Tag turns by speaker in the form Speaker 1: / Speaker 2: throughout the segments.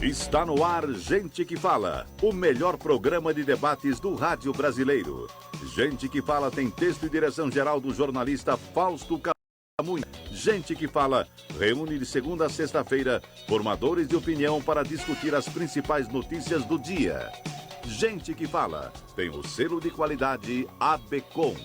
Speaker 1: Está no ar Gente que Fala, o melhor programa de debates do rádio brasileiro. Gente que Fala tem texto e direção geral do jornalista Fausto Camunha. Gente que Fala reúne de segunda a sexta-feira formadores de opinião para discutir as principais notícias do dia. Gente que Fala tem o selo de qualidade ABCOM.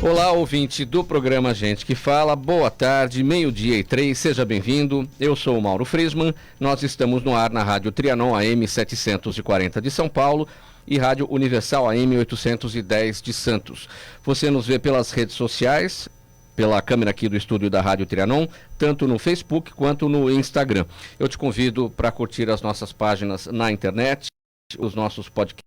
Speaker 2: Olá, ouvinte do programa Gente que Fala, boa tarde, 12:03, seja bem-vindo. Eu sou o Mauro Friesman, nós estamos no ar na Rádio Trianon AM 740 de São Paulo e Rádio Universal AM 810 de Santos. Você nos vê pelas redes sociais, pela câmera aqui do estúdio da Rádio Trianon, tanto no Facebook quanto no Instagram. Eu te convido para curtir as nossas páginas na internet, os nossos podcasts,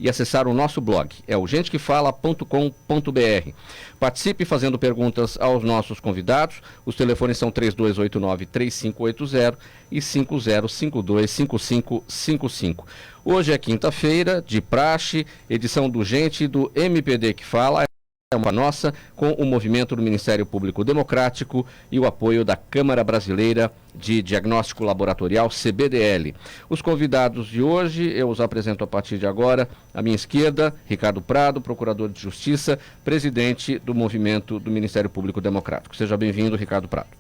Speaker 2: e acessar o nosso blog, é o gentequefala.com.br. Participe fazendo perguntas aos nossos convidados. Os telefones são 3289-3580 e 5052-5555. Hoje é quinta-feira, de praxe, edição do Gente do MPD que Fala. É uma nossa, com o movimento do Ministério Público Democrático e o apoio da Câmara Brasileira de Diagnóstico Laboratorial, CBDL. Os convidados de hoje, eu os apresento a partir de agora. À minha esquerda, Ricardo Prado, Procurador de Justiça, presidente do movimento do Ministério Público Democrático. Seja bem-vindo, Ricardo Prado.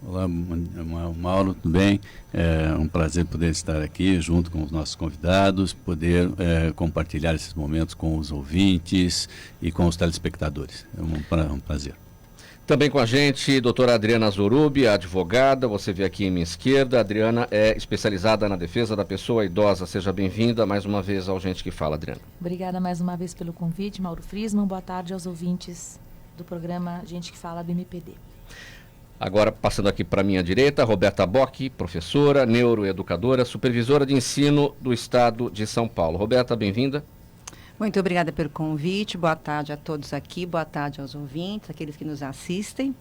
Speaker 3: Olá, Mauro, tudo bem? É um prazer poder estar aqui junto com os nossos convidados, poder compartilhar esses momentos com os ouvintes e com os telespectadores. É um prazer.
Speaker 2: Também com a gente, doutora Adriana Zorubi, advogada, você vê aqui à minha esquerda. A Adriana é especializada na defesa da pessoa idosa. Seja bem-vinda mais uma vez ao Gente que Fala, Adriana.
Speaker 4: Obrigada mais uma vez pelo convite, Mauro Friesman. Boa tarde aos ouvintes do programa Gente que Fala do MPD.
Speaker 2: Agora, passando aqui para a minha direita, Roberta Bock, professora, neuroeducadora, supervisora de ensino do Estado de São Paulo. Roberta, bem-vinda.
Speaker 5: Muito obrigada pelo convite, boa tarde a todos aqui, boa tarde aos ouvintes, aqueles que nos assistem.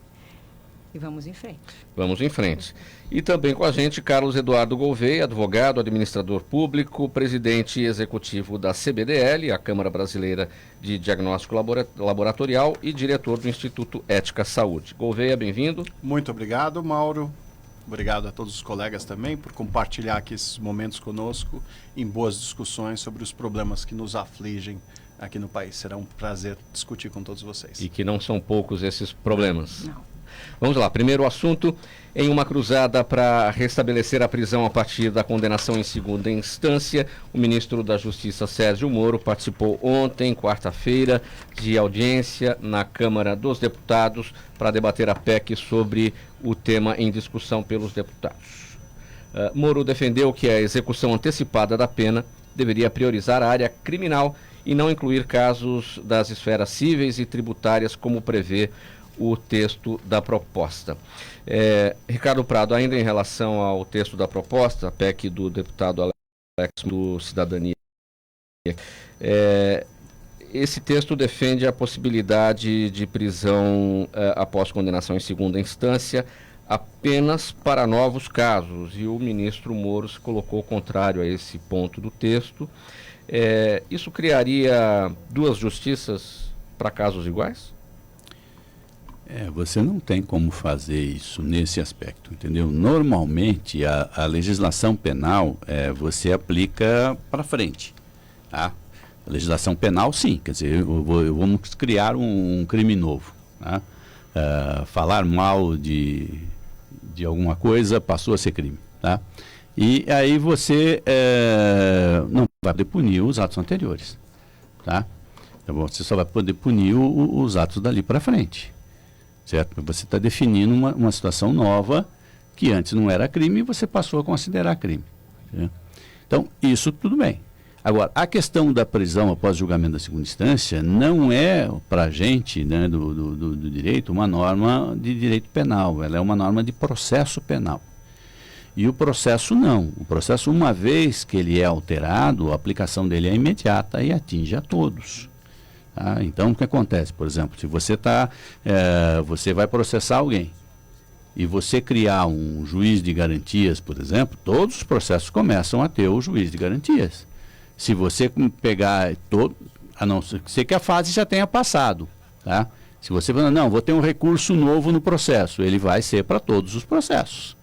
Speaker 5: E vamos em frente. Vamos em frente.
Speaker 2: E também com a gente, Carlos Eduardo Gouveia, advogado, administrador público, presidente executivo da CBDL, a Câmara Brasileira de Diagnóstico Laboratorial, e diretor do Instituto Ética Saúde. Gouveia, bem-vindo.
Speaker 6: Muito obrigado, Mauro. Obrigado a todos os colegas também por compartilhar aqui esses momentos conosco em boas discussões sobre os problemas que nos afligem aqui no país. Será um prazer discutir com todos vocês.
Speaker 2: E que não são poucos esses problemas.
Speaker 5: Não.
Speaker 2: Vamos lá, primeiro assunto, em uma cruzada para restabelecer a prisão a partir da condenação em segunda instância, o ministro da Justiça, Sérgio Moro, participou ontem, quarta-feira, de audiência na Câmara dos Deputados para debater a PEC sobre o tema em discussão pelos deputados. Moro defendeu que a execução antecipada da pena deveria priorizar a área criminal e não incluir casos das esferas cíveis e tributárias, como prevê o texto da proposta. Ricardo Prado, ainda em relação ao texto da proposta, a PEC do deputado Alex do Cidadania, esse texto defende a possibilidade de prisão após condenação em segunda instância apenas para novos casos, e o ministro Moro se colocou contrário a esse ponto do texto. Isso criaria duas justiças para casos iguais?
Speaker 3: Você não tem como fazer isso nesse aspecto, entendeu? Normalmente, a legislação penal, você aplica para frente, tá? A legislação penal, sim, quer dizer, vamos criar um crime novo, tá? Falar mal de alguma coisa passou a ser crime, tá? E aí você não vai poder punir os atos anteriores, tá? Então, você só vai poder punir os atos dali para frente. Certo? Você está definindo uma situação nova que antes não era crime e você passou a considerar crime. Certo? Então, isso tudo bem. Agora, a questão da prisão após julgamento da segunda instância não é, para a gente, né, do direito, uma norma de direito penal. Ela é uma norma de processo penal. E o processo não. O processo, uma vez que ele é alterado, a aplicação dele é imediata e atinge a todos. Então, o que acontece? Por exemplo, se você você vai processar alguém e você criar um juiz de garantias, por exemplo, todos os processos começam a ter o juiz de garantias. Se você pegar a não ser que a fase já tenha passado, tá? Se você fala, não, vou ter um recurso novo no processo, ele vai ser para todos os processos.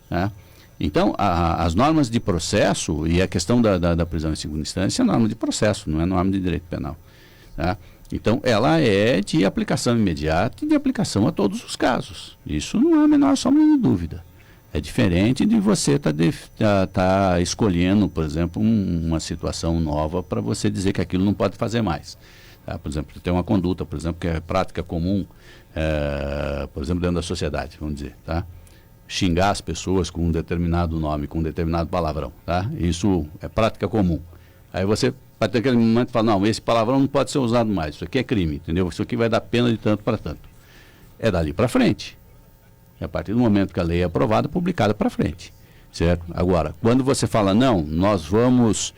Speaker 3: Né? Então, as normas de processo e a questão da prisão em segunda instância é norma de processo, não é norma de direito penal. Tá? Então, ela é de aplicação imediata e de aplicação a todos os casos. Isso não há a menor sombra de dúvida. É diferente de você tá escolhendo, por exemplo, uma situação nova para você dizer que aquilo não pode fazer mais. Tá? Por exemplo, tem uma conduta, por exemplo, que é prática comum, por exemplo, dentro da sociedade, vamos dizer, tá? Xingar as pessoas com um determinado nome, com um determinado palavrão, tá? Isso é prática comum. Aí você, vai ter aquele momento, fala, não, esse palavrão não pode ser usado mais, isso aqui é crime, entendeu? Isso aqui vai dar pena de tanto para tanto. É dali para frente. É a partir do momento que a lei é aprovada, publicada para frente, certo? Agora, quando você fala, não, nós vamos...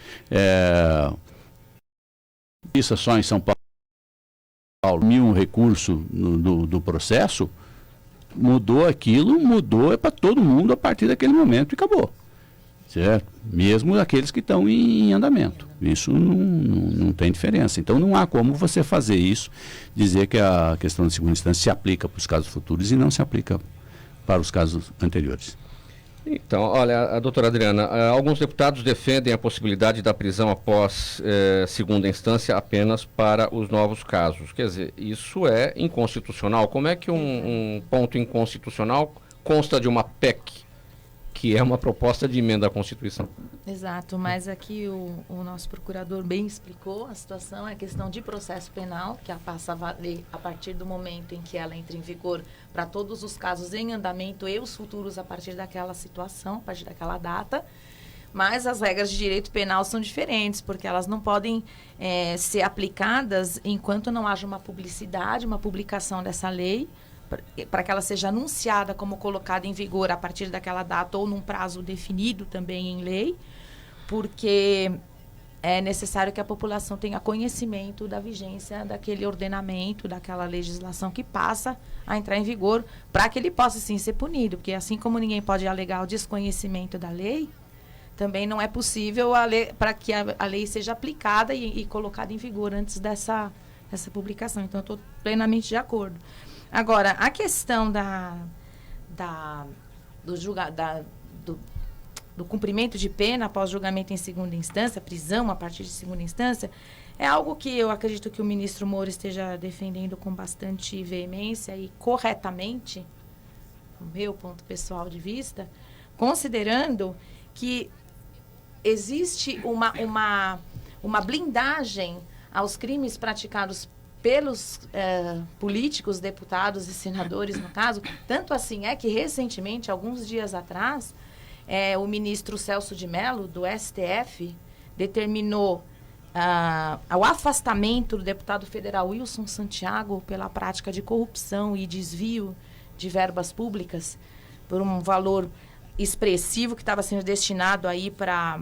Speaker 3: Isso só em São Paulo, um recurso do processo, mudou aquilo, mudou para todo mundo a partir daquele momento e acabou. Certo? Mesmo aqueles que estão em andamento. Isso não tem diferença. Então não há como você fazer isso, dizer que a questão de segunda instância se aplica para os casos futuros e não se aplica para os casos anteriores.
Speaker 2: Então, olha, a doutora Adriana, alguns deputados defendem a possibilidade da prisão após segunda instância apenas para os novos casos. Quer dizer, isso é inconstitucional. Como é que um ponto inconstitucional consta de uma PEC, que é uma proposta de emenda à Constituição?
Speaker 4: Exato, mas aqui o nosso procurador bem explicou a situação, é questão de processo penal, que passa a valer a partir do momento em que ela entra em vigor para todos os casos em andamento e os futuros a partir daquela situação, a partir daquela data. Mas as regras de direito penal são diferentes, porque elas não podem ser aplicadas enquanto não haja uma publicidade, uma publicação dessa lei, para que ela seja anunciada como colocada em vigor a partir daquela data ou num prazo definido também em lei, porque é necessário que a população tenha conhecimento da vigência daquele ordenamento, daquela legislação que passa a entrar em vigor, para que ele possa, sim, ser punido, porque assim como ninguém pode alegar o desconhecimento da lei, também não é possível para que a lei seja aplicada e colocada em vigor antes dessa publicação. Então, eu estou plenamente de acordo. Agora, a questão do cumprimento de pena após julgamento em segunda instância, prisão a partir de segunda instância, é algo que eu acredito que o ministro Moro esteja defendendo com bastante veemência e corretamente, do meu ponto pessoal de vista, considerando que existe uma blindagem aos crimes praticados pelos políticos, deputados e senadores, no caso. Tanto assim é que, recentemente, alguns dias atrás, o ministro Celso de Mello, do STF, determinou o afastamento do deputado federal Wilson Santiago pela prática de corrupção e desvio de verbas públicas por um valor expressivo que estava sendo destinado aí para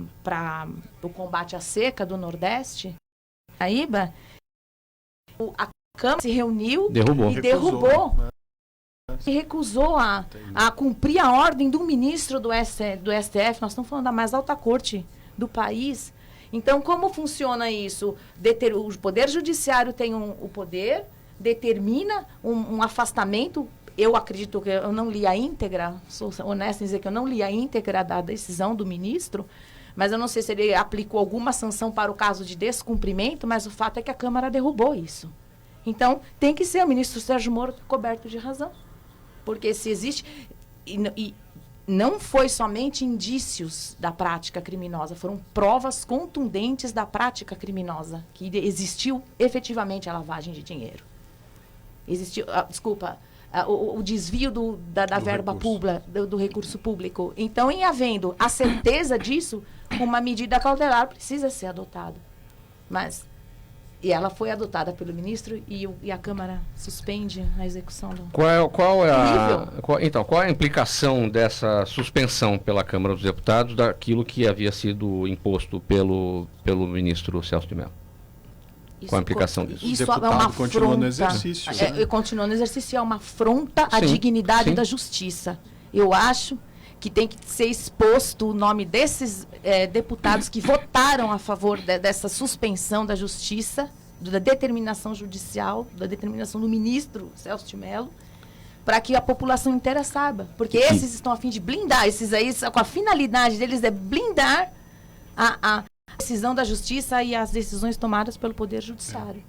Speaker 4: o combate à seca do Nordeste, Paraíba. A Câmara se reuniu e derrubou. E recusou a cumprir a ordem do ministro do STF. Nós estamos falando da mais alta corte do país. Então, como funciona isso? O Poder Judiciário tem o poder, determina um afastamento. Eu acredito que eu não li a íntegra, sou honesta em dizer que eu não li a íntegra da decisão do ministro, mas eu não sei se ele aplicou alguma sanção para o caso de descumprimento, mas o fato é que a Câmara derrubou isso. Então, tem que ser o ministro Sérgio Moro coberto de razão. Porque se existe... E não foi somente indícios da prática criminosa, foram provas contundentes da prática criminosa, que existiu efetivamente a lavagem de dinheiro. Existiu... o desvio da verba pública, do recurso público. Então, em havendo a certeza disso, uma medida cautelar precisa ser adotada. E ela foi adotada pelo ministro e a Câmara suspende a execução do...
Speaker 2: Qual é a implicação dessa suspensão pela Câmara dos Deputados daquilo que havia sido imposto pelo ministro Celso de Mello? Qual a implicação disso?
Speaker 4: Isso é uma afronta.
Speaker 6: Continua no exercício.
Speaker 4: Continua no exercício, é uma afronta à dignidade da justiça. Eu acho que tem que ser exposto o nome desses deputados que votaram a favor dessa suspensão da justiça, da determinação judicial, da determinação do ministro Celso de Mello, para que a população inteira saiba. Porque esses estão a fim de blindar, esses aí, com a finalidade deles é blindar a decisão da justiça e as decisões tomadas pelo Poder Judiciário.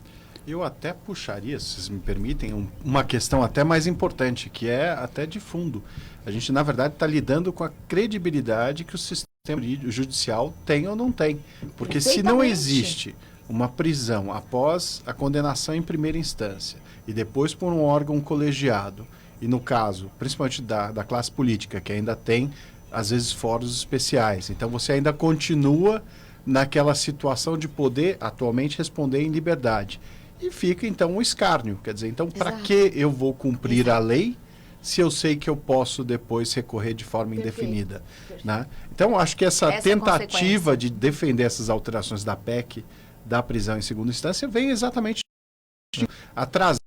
Speaker 6: Eu até puxaria, se vocês me permitem, uma questão até mais importante, que é até de fundo. A gente, na verdade, está lidando com a credibilidade que o sistema judicial tem ou não tem. Porque se não existe uma prisão após a condenação em primeira instância e depois por um órgão colegiado, e no caso, principalmente da classe política, que ainda tem, às vezes, fóruns especiais, então você ainda continua naquela situação de poder, atualmente, responder em liberdade. E fica, então, um escárnio. Quer dizer, então, para que eu vou cumprir a lei se eu sei que eu posso depois recorrer de forma indefinida? Né? Então, acho que essa tentativa de defender essas alterações da PEC, da prisão em segunda instância, vem exatamente atrasar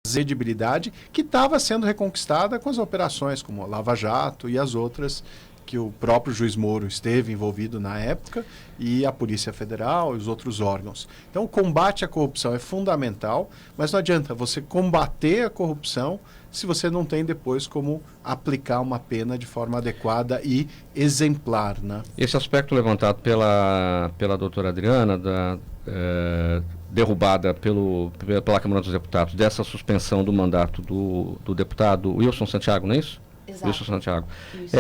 Speaker 6: a credibilidade que estava sendo reconquistada com as operações como a Lava Jato e as outras que o próprio juiz Moro esteve envolvido na época, e a Polícia Federal e os outros órgãos. Então, o combate à corrupção é fundamental, mas não adianta você combater a corrupção se você não tem depois como aplicar uma pena de forma adequada e exemplar, né?
Speaker 2: Esse aspecto levantado pela doutora Adriana, derrubada pela Câmara dos Deputados, dessa suspensão do mandato do deputado Wilson Santiago, não é isso?
Speaker 4: Exato.
Speaker 2: Wilson Santiago.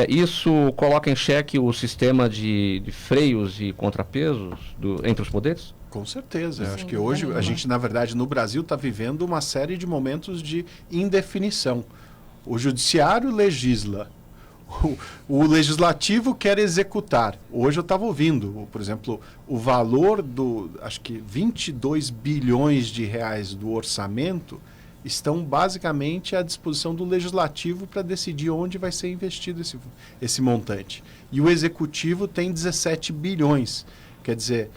Speaker 2: Isso coloca em xeque o sistema de freios e contrapesos entre os poderes?
Speaker 6: Com certeza. Eu acho que hoje a gente, na verdade, no Brasil está vivendo uma série de momentos de indefinição. O judiciário legisla, o legislativo quer executar. Hoje eu estava ouvindo, por exemplo, o valor acho que 22 bilhões de reais do orçamento estão basicamente à disposição do legislativo para decidir onde vai ser investido esse montante. E o executivo tem 17 bilhões. Quer dizer,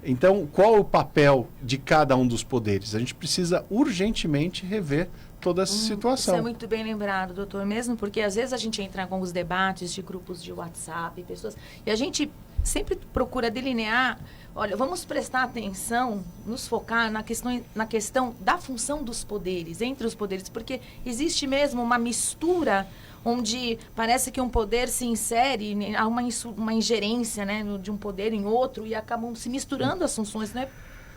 Speaker 6: então, qual o papel de cada um dos poderes? A gente precisa urgentemente rever toda essa situação.
Speaker 4: Isso é muito bem lembrado, doutor, mesmo porque às vezes a gente entra com os debates de grupos de WhatsApp, pessoas, e a gente sempre procura delinear, olha, vamos prestar atenção, nos focar na questão da função dos poderes, entre os poderes, porque existe mesmo uma mistura onde parece que um poder se insere, há uma ingerência, né, de um poder em outro e acabam se misturando as funções. Não é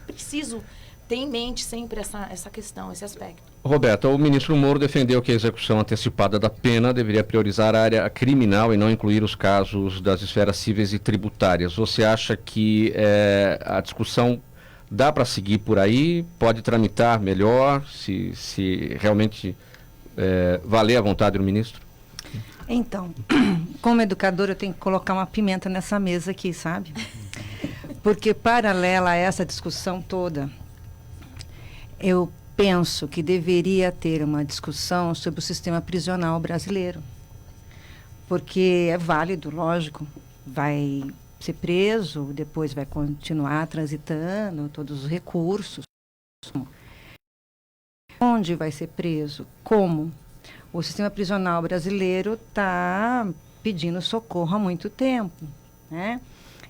Speaker 4: preciso ter em mente sempre essa questão, esse aspecto.
Speaker 2: Roberta, o ministro Moro defendeu que a execução antecipada da pena deveria priorizar a área criminal e não incluir os casos das esferas cíveis e tributárias. Você acha que a discussão dá para seguir por aí? Pode tramitar melhor, se realmente valer a vontade do ministro?
Speaker 5: Então, como educadora, eu tenho que colocar uma pimenta nessa mesa aqui, sabe? Porque, paralela a essa discussão toda, eu penso que deveria ter uma discussão sobre o sistema prisional brasileiro. Porque é válido, lógico, vai ser preso, depois vai continuar transitando todos os recursos. Onde vai ser preso? Como? O sistema prisional brasileiro está pedindo socorro há muito tempo, né?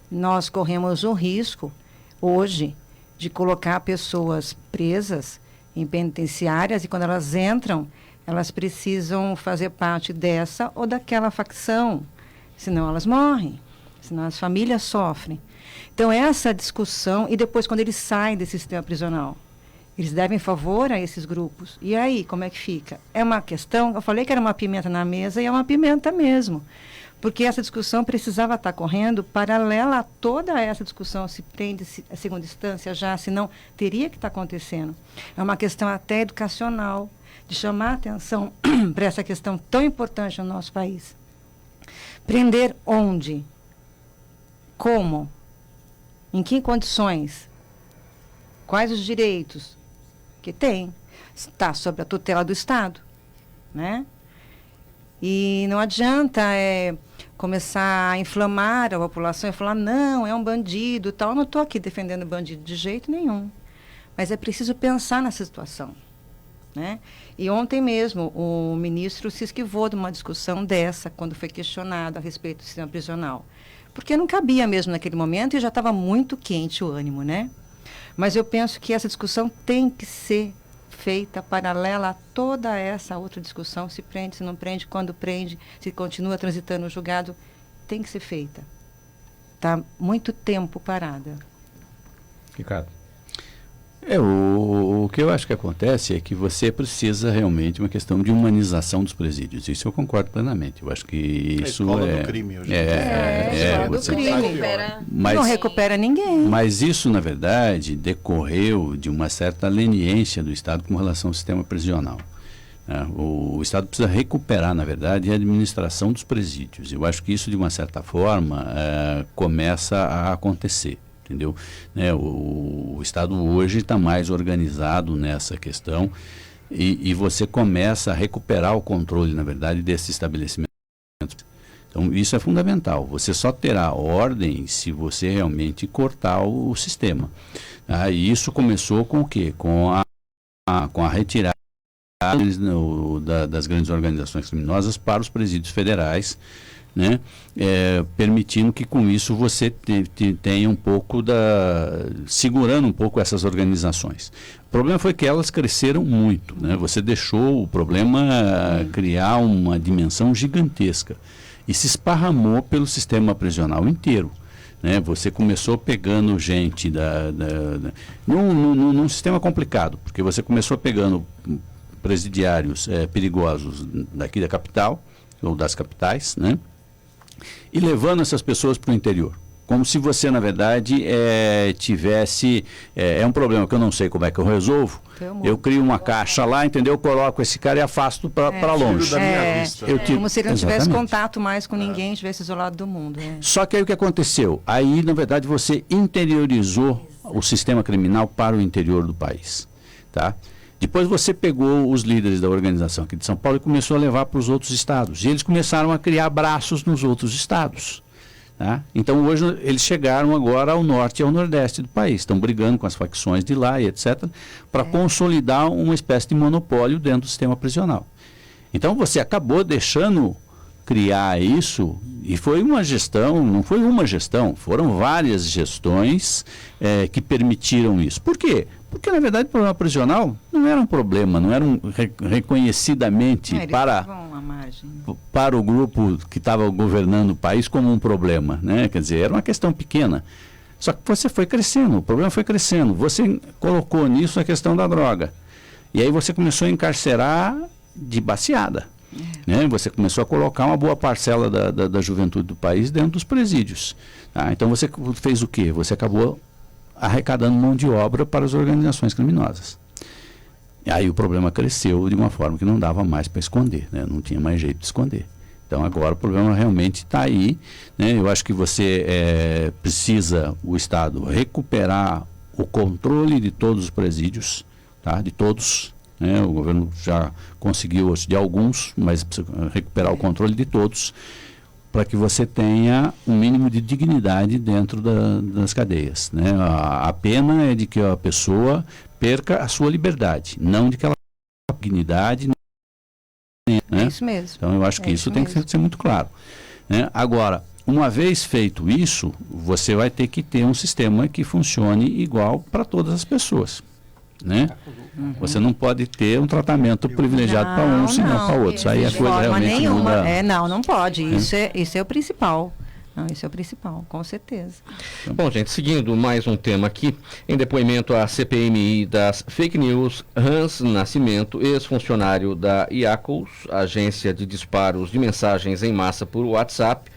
Speaker 5: Nós corremos o risco, hoje, de colocar pessoas presas em penitenciárias e quando elas entram, elas precisam fazer parte dessa ou daquela facção, senão elas morrem, senão as famílias sofrem. Então, essa discussão, e depois quando eles saem desse sistema prisional, eles devem favor a esses grupos. E aí, como é que fica? É uma questão, eu falei que era uma pimenta na mesa, e é uma pimenta mesmo. Porque essa discussão precisava estar correndo paralela a toda essa discussão, se prende a segunda instância já, se não, teria que estar acontecendo. É uma questão até educacional, de chamar a atenção para essa questão tão importante no nosso país. Prender onde? Como? Em que condições? Quais os direitos que tem? Está sob a tutela do Estado, né? E não adianta começar a inflamar a população e falar, não, é um bandido, tal. Eu não estou aqui defendendo bandido de jeito nenhum. Mas é preciso pensar nessa situação, né? E ontem mesmo o ministro se esquivou de uma discussão dessa, quando foi questionado a respeito do sistema prisional. Porque não cabia mesmo naquele momento e já estava muito quente o ânimo, né? Mas eu penso que essa discussão tem que ser feita paralela a toda essa outra discussão, se prende, se não prende, quando prende, se continua transitando o julgado, tem que ser feita. Está muito tempo parada.
Speaker 2: Ricardo.
Speaker 3: O que eu acho que acontece é que você precisa realmente uma questão de humanização dos presídios. Isso eu concordo plenamente. Eu acho que isso
Speaker 6: escola do crime hoje.
Speaker 5: Escola do
Speaker 3: você
Speaker 5: crime.
Speaker 3: Mas,
Speaker 5: não recupera ninguém.
Speaker 3: Mas isso, na verdade, decorreu de uma certa leniência do Estado com relação ao sistema prisional. O Estado precisa recuperar, na verdade, a administração dos presídios. Eu acho que isso, de uma certa forma, começa a acontecer. Entendeu? O Estado hoje está mais organizado nessa questão e você começa a recuperar o controle, na verdade, desse estabelecimento. Então, isso é fundamental. Você só terá ordem se você realmente cortar o sistema. E isso começou com o quê? Com a retirada das grandes organizações criminosas para os presídios federais, né? Permitindo que com isso você tenha um pouco segurando um pouco essas organizações. O problema foi que elas cresceram muito, né? Você deixou o problema criar uma dimensão gigantesca e se esparramou pelo sistema prisional inteiro, né? Você começou pegando gente num sistema complicado, porque você começou pegando presidiários perigosos daqui da capital ou das capitais, né? E levando essas pessoas para o interior. Como se você, na verdade, tivesse... É um problema que eu não sei como é que eu resolvo. Eu crio uma caixa lá, entendeu? Eu coloco esse cara e afasto para longe.
Speaker 6: Da minha vista.
Speaker 5: Como se ele não tivesse
Speaker 3: Exatamente.
Speaker 5: Contato mais com ninguém, estivesse isolado do mundo.
Speaker 3: Só que aí o que aconteceu? Aí, na verdade, você interiorizou o sistema criminal para o interior do país. Tá? Depois você pegou os líderes da organização aqui de São Paulo e começou a levar para os outros estados. E eles começaram a criar braços nos outros estados. Tá? Então hoje eles chegaram agora ao norte e ao nordeste do país. Estão brigando com as facções de lá e etc. para consolidar uma espécie de monopólio dentro do sistema prisional. Então você acabou deixando criar isso, e foi uma gestão, não foi uma gestão, foram várias gestões que permitiram isso. Por quê? Porque, na verdade, o problema prisional não era um problema, não era reconhecidamente para o grupo que estava governando o país como um problema, né? Quer dizer, era uma questão pequena. Só que você foi crescendo, o problema foi crescendo. Você colocou nisso a questão da droga. E aí você começou a encarcerar de baseada. Né? Você começou a colocar uma boa parcela da juventude do país dentro dos presídios. Tá? Então você fez o quê? Você acabou arrecadando mão de obra para as organizações criminosas. E aí o problema cresceu de uma forma que não dava mais para esconder, né? Não tinha mais jeito de esconder. Então agora o problema realmente está aí, né? Eu acho que você precisa, o Estado, recuperar o controle de todos os presídios, tá? De todos, né? O governo já conseguiu de alguns, mas precisa recuperar o controle de todos, para que você tenha um mínimo de dignidade dentro das cadeias, né? A pena é de que a pessoa perca a sua liberdade, não de que ela tenha dignidade. Né?
Speaker 5: É isso mesmo.
Speaker 3: Então eu acho que isso tem que ser muito claro. Né? Agora, uma vez feito isso, você vai ter que ter um sistema que funcione igual para todas as pessoas. Né? Você não pode ter um tratamento privilegiado para uns e não para outros. Aí a coisa realmente muda.
Speaker 5: Não pode. Isso é o principal. Não, isso é o principal, com certeza.
Speaker 2: Bom, gente, seguindo mais um tema aqui, em depoimento à CPMI das fake news, Hans Nascimento, ex-funcionário da IACOS, agência de disparos de mensagens em massa por WhatsApp,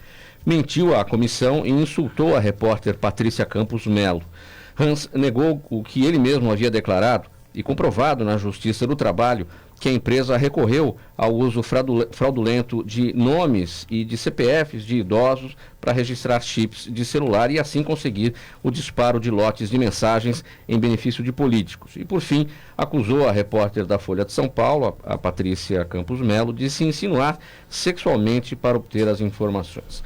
Speaker 2: mentiu à comissão e insultou a repórter Patrícia Campos Melo. Hans negou o que ele mesmo havia declarado e comprovado na Justiça do Trabalho que a empresa recorreu ao uso fraudulento de nomes e de CPFs de idosos para registrar chips de celular e assim conseguir o disparo de lotes de mensagens em benefício de políticos. E, por fim, acusou a repórter da Folha de São Paulo, a Patrícia Campos Melo, de se insinuar sexualmente para obter as informações.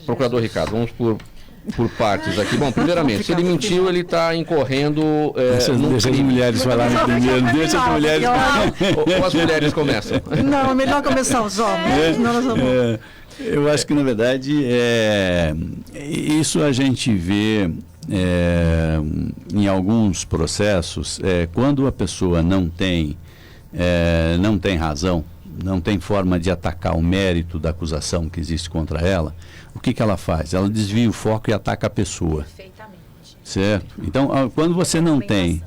Speaker 2: Procurador Ricardo, vamos por partes aqui. Bom, primeiramente, se ele mentiu, ele está incorrendo
Speaker 3: deixa as mulheres falarem primeiro. Deixa as mulheres falarem.
Speaker 2: Ou as mulheres começam?
Speaker 5: Não, melhor começar os homens.
Speaker 3: Eu acho que, na verdade, isso a gente vê em alguns processos, quando a pessoa não tem razão, não tem forma de atacar o mérito da acusação que existe contra ela, o que ela faz? Ela desvia o foco e ataca a pessoa.
Speaker 4: Perfeitamente.
Speaker 3: Certo? Então, quando você não tem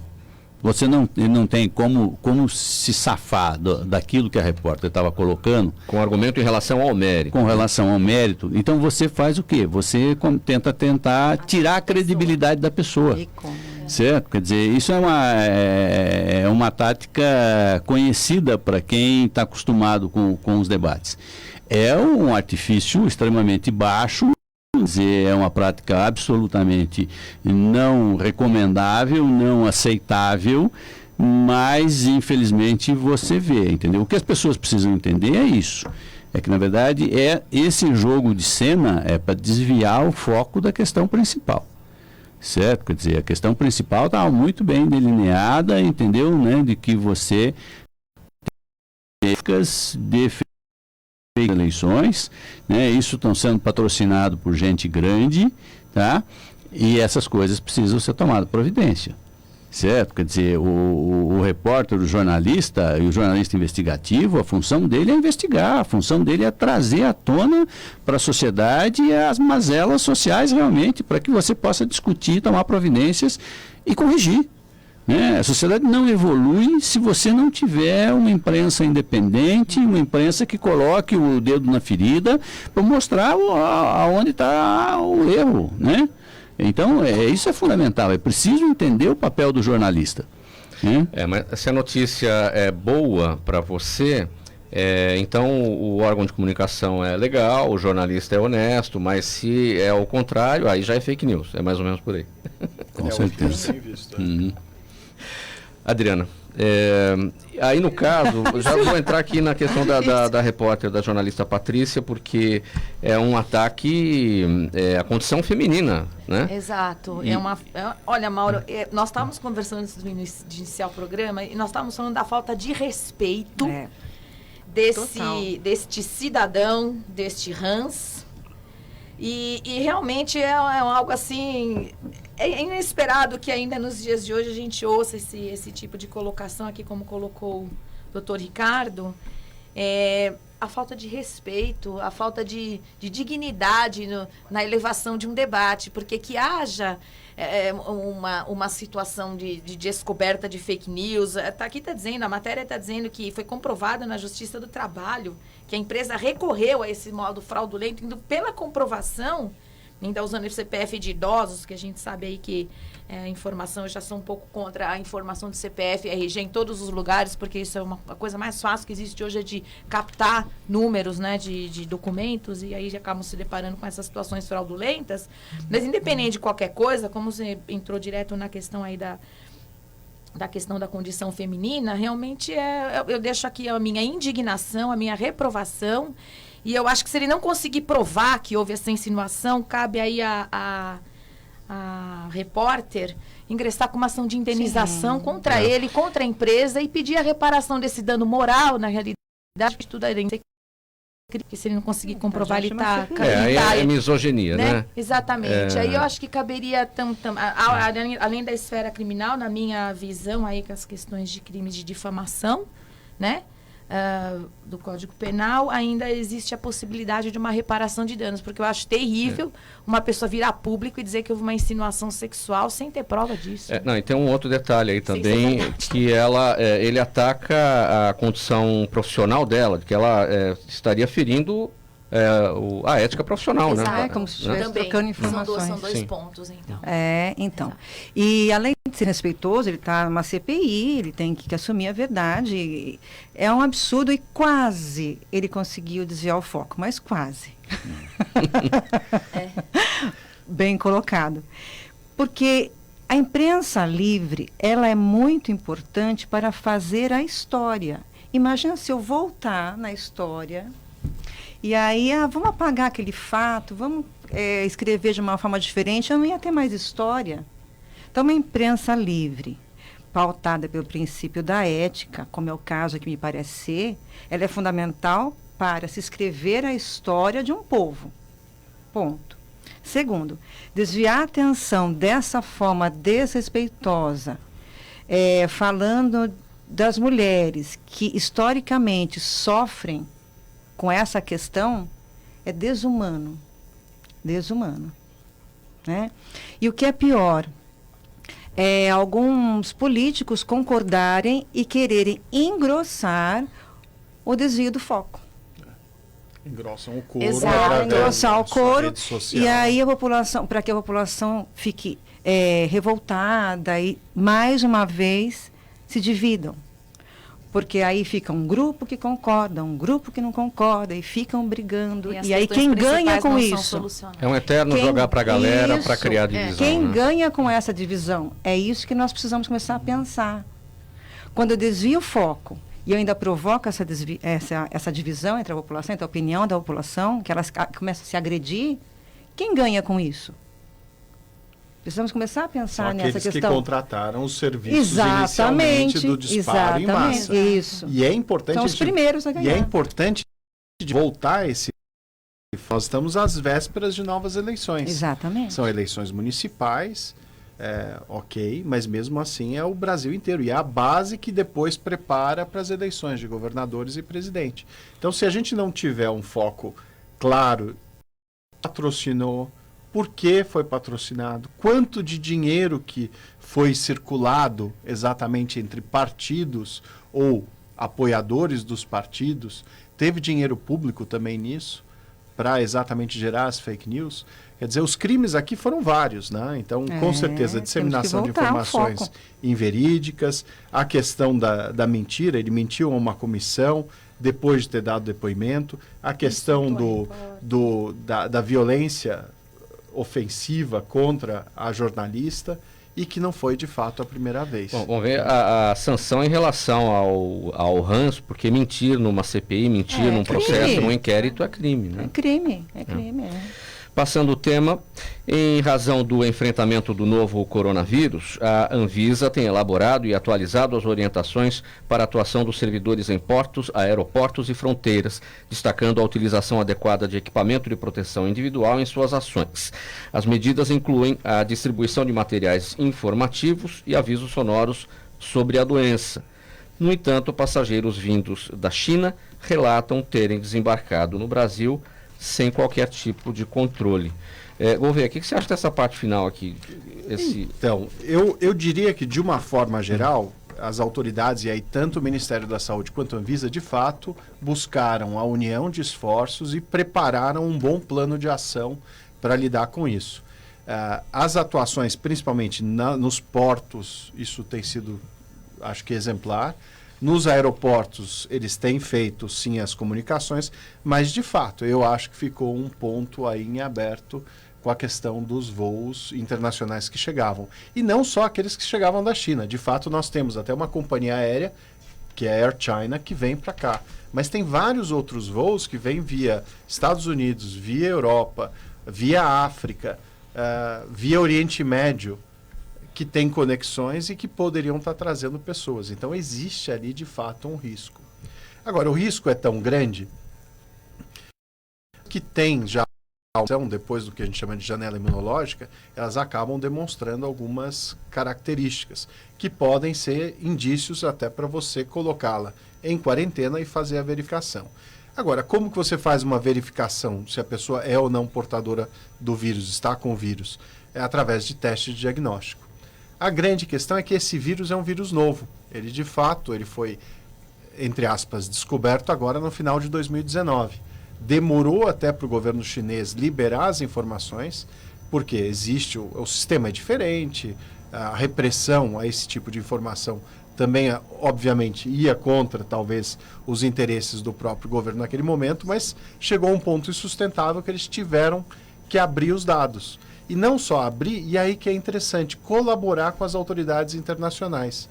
Speaker 3: como se safar daquilo que a repórter estava colocando.
Speaker 2: Com argumento em relação ao mérito.
Speaker 3: Com relação ao mérito. Então você faz o quê? Você tentar tirar a credibilidade da pessoa. Certo? Quer dizer, isso é uma tática conhecida para quem está acostumado com os debates. É um artifício extremamente baixo. É uma prática absolutamente não recomendável, não aceitável, mas infelizmente você vê, entendeu? O que as pessoas precisam entender é isso, é que na verdade esse jogo de cena é para desviar o foco da questão principal, certo? Quer dizer, a questão principal está muito bem delineada, entendeu? Né? De que você eleições, né? Isso estão sendo patrocinado por gente grande, tá? E essas coisas precisam ser tomadas providência, certo? Quer dizer, o repórter, o jornalista e o jornalista investigativo, a função dele é investigar, a função dele é trazer à tona para a sociedade as mazelas sociais realmente, para que você possa discutir, tomar providências e corrigir. A sociedade não evolui se você não tiver uma imprensa independente, uma imprensa que coloque o dedo na ferida para mostrar aonde está o erro, né? Então, isso é fundamental, é preciso entender o papel do jornalista.
Speaker 2: Mas se a notícia é boa para você, então o órgão de comunicação é legal, o jornalista é honesto, mas se é o contrário, aí já é fake news, é mais ou menos por aí.
Speaker 3: Com certeza.
Speaker 2: Adriana, aí no caso, já vou entrar aqui na questão da repórter, da jornalista Patrícia, porque é um ataque à condição feminina, né?
Speaker 4: Exato. Olha, Mauro, nós estávamos conversando antes de iniciar o programa e nós estávamos falando da falta de respeito deste cidadão, deste Hans. E realmente é algo assim, é inesperado que ainda nos dias de hoje a gente ouça esse tipo de colocação aqui, como colocou o doutor Ricardo, a falta de respeito, a falta de dignidade na elevação de um debate, porque que haja uma situação de descoberta de fake news, aqui está dizendo, a matéria está dizendo que foi comprovado na Justiça do Trabalho que a empresa recorreu a esse modo fraudulento, indo pela comprovação, ainda usando o CPF de idosos, que a gente sabe aí que a informação, eu já sou um pouco contra a informação do CPF e RG em todos os lugares, porque isso é a coisa mais fácil que existe hoje, é de captar números, né, de documentos, e aí já acabam se deparando com essas situações fraudulentas. Mas independente de qualquer coisa, como você entrou direto na questão aí da questão da condição feminina, realmente eu deixo aqui a minha indignação, a minha reprovação, e eu acho que se ele não conseguir provar que houve essa insinuação, cabe aí a repórter ingressar com uma ação de indenização contra ele, contra a empresa, e pedir a reparação desse dano moral, na realidade, de tudo aí, que se ele não conseguir comprovar, ele está...
Speaker 2: Aí é misoginia, né?
Speaker 4: Exatamente. Aí eu acho que caberia, além da esfera criminal, na minha visão, aí com as questões de crimes de difamação, né? Do Código Penal, ainda existe a possibilidade de uma reparação de danos, porque eu acho terrível uma pessoa vir a público e dizer que houve uma insinuação sexual sem ter prova disso.
Speaker 2: Não, e tem um outro detalhe aí também, que ele ataca a condição profissional dela, que ela estaria ferindo a ética profissional,
Speaker 4: Exato.
Speaker 2: né?
Speaker 5: Como se estivesse trocando informações.
Speaker 4: São dois pontos, então.
Speaker 5: Então. E além de ser respeitoso, ele está numa CPI, ele tem que assumir a verdade. É um absurdo e quase ele conseguiu desviar o foco, mas quase. Bem colocado. Porque a imprensa livre, ela é muito importante para fazer a história. Imagina se eu voltar na história... E aí, vamos apagar aquele fato, vamos escrever de uma forma diferente, eu não ia ter mais história. Então, uma imprensa livre, pautada pelo princípio da ética, como é o caso que me parece ser, ela é fundamental para se escrever a história de um povo. Ponto. Segundo, desviar a atenção dessa forma desrespeitosa, falando das mulheres que historicamente sofrem com essa questão, é desumano. Desumano. Né? E o que é pior, alguns políticos concordarem e quererem engrossar o desvio do foco.
Speaker 6: Engrossam o couro.
Speaker 4: Exato.
Speaker 5: Engrossar o couro. E aí a população, para que a população fique revoltada e, mais uma vez, se dividam. Porque aí fica um grupo que concorda, um grupo que não concorda, e ficam brigando. E aí quem ganha com isso?
Speaker 2: É um eterno jogar para a galera para criar divisão.
Speaker 5: Quem ganha com essa divisão? É isso que nós precisamos começar a pensar. Quando eu desvio o foco e eu ainda provoco essa divisão entre a população, entre a opinião da população, que elas começam a se agredir, quem ganha com isso? Precisamos começar a pensar nessa questão.
Speaker 6: Aqueles que contrataram os serviços inicialmente do disparo em massa.
Speaker 5: Isso.
Speaker 6: E é importante...
Speaker 5: São os primeiros a ganhar.
Speaker 6: E é importante voltar a esse... Nós estamos às vésperas de novas eleições.
Speaker 5: Exatamente.
Speaker 6: São eleições municipais, ok, mas mesmo assim é o Brasil inteiro. E é a base que depois prepara para as eleições de governadores e presidente. Então, se a gente não tiver um foco claro, patrocinou... Por que foi patrocinado? Quanto de dinheiro que foi circulado exatamente entre partidos ou apoiadores dos partidos? Teve dinheiro público também nisso para exatamente gerar as fake news? Quer dizer, os crimes aqui foram vários, né? Então, com certeza, a disseminação de informações inverídicas, a questão da mentira, ele mentiu a uma comissão depois de ter dado depoimento, a questão da violência ofensiva contra a jornalista e que não foi de fato a primeira vez.
Speaker 2: Bom, vamos ver a sanção em relação ao Hans, porque mentir numa CPI, mentir num processo, num inquérito é crime, né?
Speaker 5: É crime.
Speaker 2: Passando o tema, em razão do enfrentamento do novo coronavírus, a Anvisa tem elaborado e atualizado as orientações para a atuação dos servidores em portos, aeroportos e fronteiras, destacando a utilização adequada de equipamento de proteção individual em suas ações. As medidas incluem a distribuição de materiais informativos e avisos sonoros sobre a doença. No entanto, passageiros vindos da China relatam terem desembarcado no Brasil sem qualquer tipo de controle. Gouveia, o que você acha dessa parte final aqui?
Speaker 6: Então, eu diria que, de uma forma geral, as autoridades, e aí tanto o Ministério da Saúde quanto a Anvisa, de fato, buscaram a união de esforços e prepararam um bom plano de ação para lidar com isso. As atuações, principalmente nos portos, isso tem sido, acho que, exemplar. Nos aeroportos, eles têm feito, sim, as comunicações, mas, de fato, eu acho que ficou um ponto aí em aberto com a questão dos voos internacionais que chegavam. E não só aqueles que chegavam da China. De fato, nós temos até uma companhia aérea, que é a Air China, que vem para cá. Mas tem vários outros voos que vêm via Estados Unidos, via Europa, via África, via Oriente Médio, que tem conexões e que poderiam estar trazendo pessoas. Então, existe ali, de fato, um risco. Agora, o risco é tão grande que tem já, depois do que a gente chama de janela imunológica, elas acabam demonstrando algumas características que podem ser indícios até para você colocá-la em quarentena e fazer a verificação. Agora, como que você faz uma verificação se a pessoa é ou não portadora do vírus, está com o vírus? É através de teste de diagnóstico. A grande questão é que esse vírus é um vírus novo. Ele, de fato, ele foi, entre aspas, descoberto agora no final de 2019. Demorou até para o governo chinês liberar as informações, porque existe, o sistema é diferente, a repressão a esse tipo de informação também, obviamente, ia contra, talvez, os interesses do próprio governo naquele momento, mas chegou a um ponto insustentável que eles tiveram que abrir os dados. E não só abrir, e aí que é interessante, colaborar com as autoridades internacionais.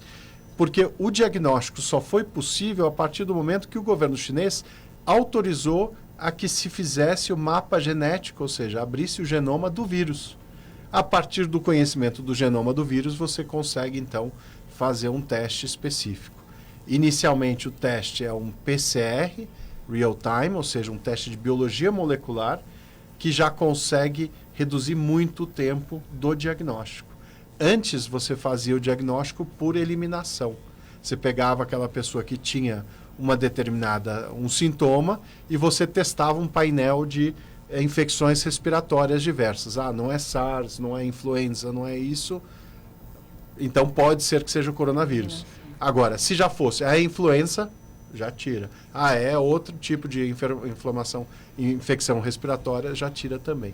Speaker 6: Porque o diagnóstico só foi possível a partir do momento que o governo chinês autorizou a que se fizesse o mapa genético, ou seja, abrisse o genoma do vírus. A partir do conhecimento do genoma do vírus, você consegue, então, fazer um teste específico. Inicialmente, o teste é um PCR, real time, ou seja, um teste de biologia molecular, que já consegue reduzir muito o tempo do diagnóstico. Antes você fazia o diagnóstico por eliminação. Você pegava aquela pessoa que tinha um sintoma e você testava um painel de infecções respiratórias diversas. Não é SARS, não é influenza, não é isso. Então pode ser que seja o coronavírus. Agora, se já fosse a influenza, já tira. É outro tipo de infecção respiratória, já tira também.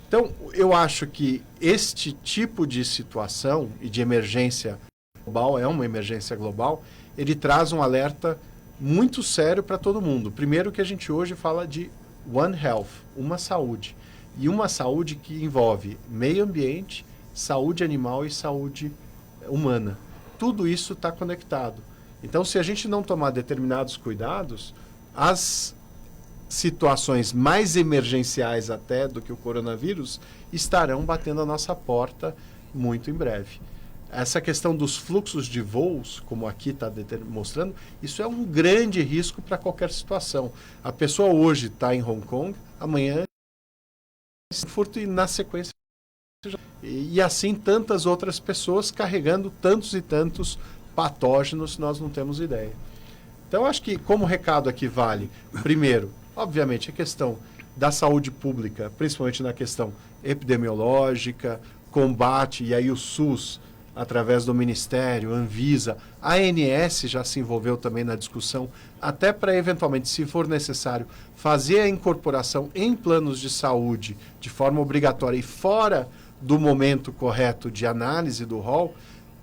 Speaker 6: Então, eu acho que este tipo de situação e de emergência global, é uma emergência global, ele traz um alerta muito sério para todo mundo. Primeiro que a gente hoje fala de One Health, uma saúde. E uma saúde que envolve meio ambiente, saúde animal e saúde humana. Tudo isso está conectado. Então, se a gente não tomar determinados cuidados, as situações mais emergenciais até do que o coronavírus estarão batendo a nossa porta muito em breve. Essa questão dos fluxos de voos, como aqui está mostrando, isso é um grande risco para qualquer situação. A pessoa hoje está em Hong Kong, amanhã em Frankfurt e na sequência e assim tantas outras pessoas carregando tantos e tantos patógenos, nós não temos ideia. Então, acho que como recado aqui vale, primeiro, obviamente, a questão da saúde pública, principalmente na questão epidemiológica, combate, e aí o SUS, através do Ministério, Anvisa, a ANS já se envolveu também na discussão, até para, eventualmente, se for necessário, fazer a incorporação em planos de saúde de forma obrigatória e fora do momento correto de análise do rol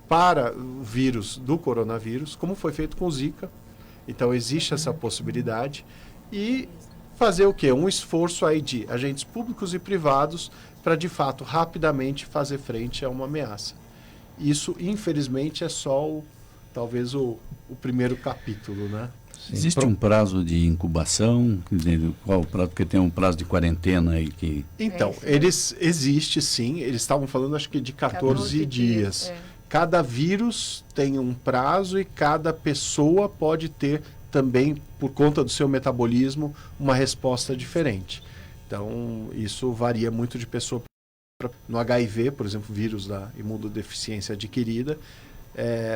Speaker 6: para o vírus do coronavírus, como foi feito com o Zika. Então, existe essa possibilidade. E fazer o quê? Um esforço aí de agentes públicos e privados para, de fato, rapidamente fazer frente a uma ameaça. Isso, infelizmente, é só, talvez, o primeiro capítulo, né?
Speaker 3: Sim. Existe um prazo de incubação? Quer dizer, qual o prazo? Porque tem um prazo de quarentena aí que...
Speaker 6: Então, existe sim. Eles estavam falando, acho que de 14 dias. Cada vírus tem um prazo e cada pessoa pode ter também, por conta do seu metabolismo, uma resposta diferente. Então, isso varia muito de pessoa para... No HIV, por exemplo, vírus da imunodeficiência adquirida,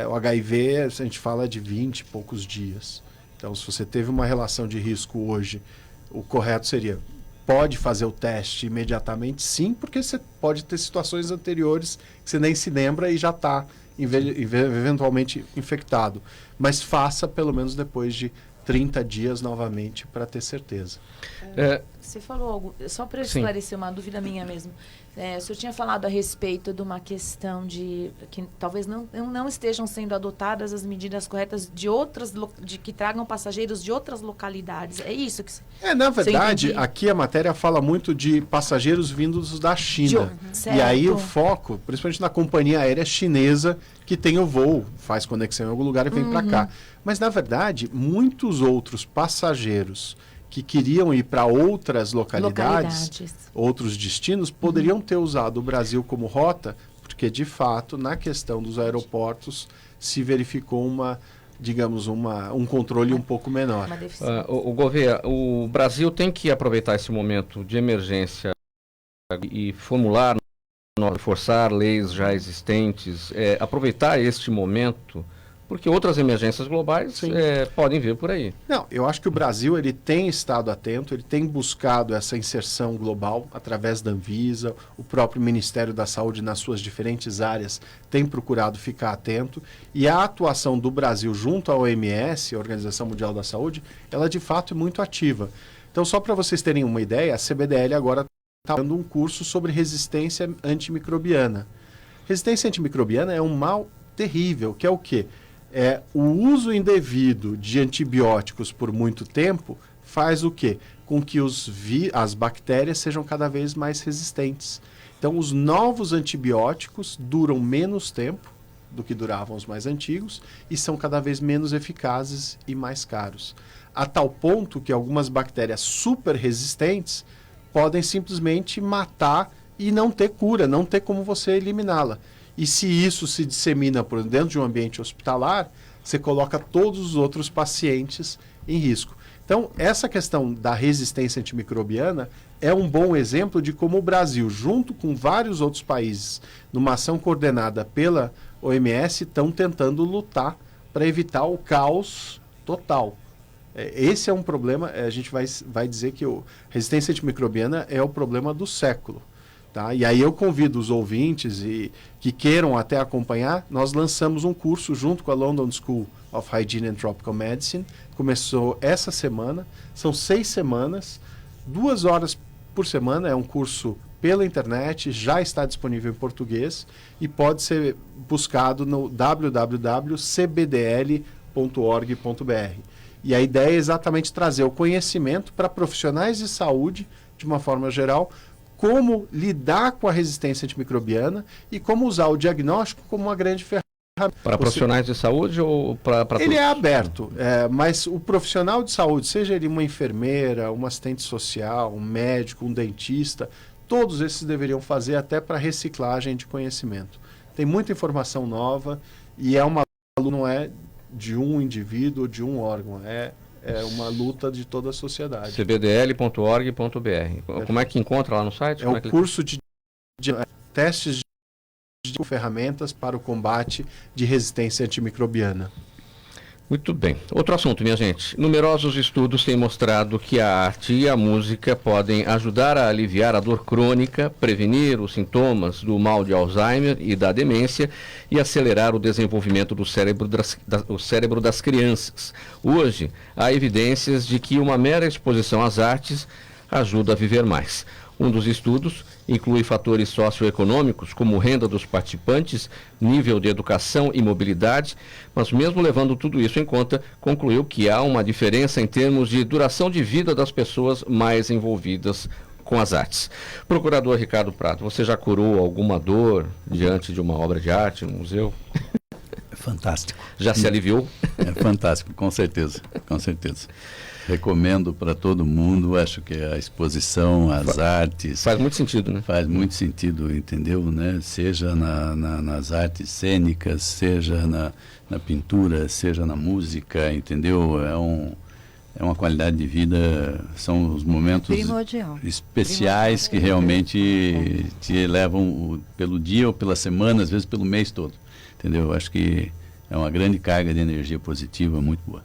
Speaker 6: o HIV, a gente fala de 20 e poucos dias. Então, se você teve uma relação de risco hoje, o correto seria, pode fazer o teste imediatamente? Sim, porque você pode ter situações anteriores que você nem se lembra e já está eventualmente infectado. Mas faça pelo menos depois de 30 dias novamente para ter certeza.
Speaker 4: Você falou algo, só para esclarecer uma dúvida minha mesmo. O senhor tinha falado a respeito de uma questão de que talvez não estejam sendo adotadas as medidas corretas de que tragam passageiros de outras localidades. É isso que
Speaker 6: na verdade, aqui a matéria fala muito de passageiros vindos da China. E aí o foco, principalmente na companhia aérea chinesa, que tem o voo, faz conexão em algum lugar e vem para cá. Mas, na verdade, muitos outros passageiros que queriam ir para outras localidades, outros destinos, poderiam ter usado o Brasil como rota, porque, de fato, na questão dos aeroportos, se verificou um controle um pouco menor.
Speaker 2: O Gouveia, o Brasil tem que aproveitar esse momento de emergência e forçar leis já existentes, aproveitar este momento, porque outras emergências globais podem vir por aí.
Speaker 6: Não, eu acho que o Brasil ele tem estado atento, ele tem buscado essa inserção global através da Anvisa, o próprio Ministério da Saúde nas suas diferentes áreas tem procurado ficar atento, e a atuação do Brasil junto à OMS, a Organização Mundial da Saúde, ela de fato é muito ativa. Então, só para vocês terem uma ideia, a CBDL agora está dando um curso sobre resistência antimicrobiana. Resistência antimicrobiana é um mal terrível, que é o quê? O uso indevido de antibióticos por muito tempo faz o quê? Com que as bactérias sejam cada vez mais resistentes. Então, os novos antibióticos duram menos tempo do que duravam os mais antigos e são cada vez menos eficazes e mais caros. A tal ponto que algumas bactérias super resistentes podem simplesmente matar e não ter cura, não ter como você eliminá-la. e se isso se dissemina por dentro de um ambiente hospitalar, você coloca todos os outros pacientes em risco. Então, essa questão da resistência antimicrobiana é um bom exemplo de como o Brasil, junto com vários outros países, numa ação coordenada pela OMS, estão tentando lutar para evitar o caos total. Esse é um problema, a gente vai dizer que a resistência antimicrobiana é o problema do século. Tá? E aí eu convido os ouvintes que queiram até acompanhar, nós lançamos um curso junto com a London School of Hygiene and Tropical Medicine, começou essa semana, são 6 semanas, 2 horas por semana, é um curso pela internet, já está disponível em português e pode ser buscado no www.cbdl.org.br. E a ideia é exatamente trazer o conhecimento para profissionais de saúde, de uma forma geral, como lidar com a resistência antimicrobiana e como usar o diagnóstico como uma grande ferramenta.
Speaker 2: Para profissionais de saúde ou para todos?
Speaker 6: Ele é aberto, mas o profissional de saúde, seja ele uma enfermeira, um assistente social, um médico, um dentista, todos esses deveriam fazer até para reciclagem de conhecimento. Tem muita informação nova e não é de um indivíduo, de um órgão, é uma luta de toda a sociedade.
Speaker 2: cbdl.org.br. Como é que encontra lá no site?
Speaker 6: É um curso de testes de ferramentas para o combate de resistência antimicrobiana.
Speaker 2: Muito bem. Outro assunto, minha gente. Numerosos estudos têm mostrado que a arte e a música podem ajudar a aliviar a dor crônica, prevenir os sintomas do mal de Alzheimer e da demência e acelerar o desenvolvimento do cérebro das crianças. Hoje, há evidências de que uma mera exposição às artes ajuda a viver mais. Um dos estudos inclui fatores socioeconômicos, como renda dos participantes, nível de educação e mobilidade, mas mesmo levando tudo isso em conta, concluiu que há uma diferença em termos de duração de vida das pessoas mais envolvidas com as artes. Procurador Ricardo Prado, você já curou alguma dor diante de uma obra de arte no museu?
Speaker 3: É fantástico.
Speaker 2: Já se aliviou?
Speaker 3: É fantástico, com certeza, com certeza. Recomendo para todo mundo, acho que a exposição, as artes...
Speaker 2: Faz muito sentido, né?
Speaker 3: Faz muito sentido, entendeu? Né? Seja nas artes cênicas, seja na pintura, seja na música, entendeu? É uma qualidade de vida, são os momentos especiais que realmente te levam pelo dia ou pela semana, às vezes pelo mês todo, entendeu? Acho que é uma grande carga de energia positiva, muito boa.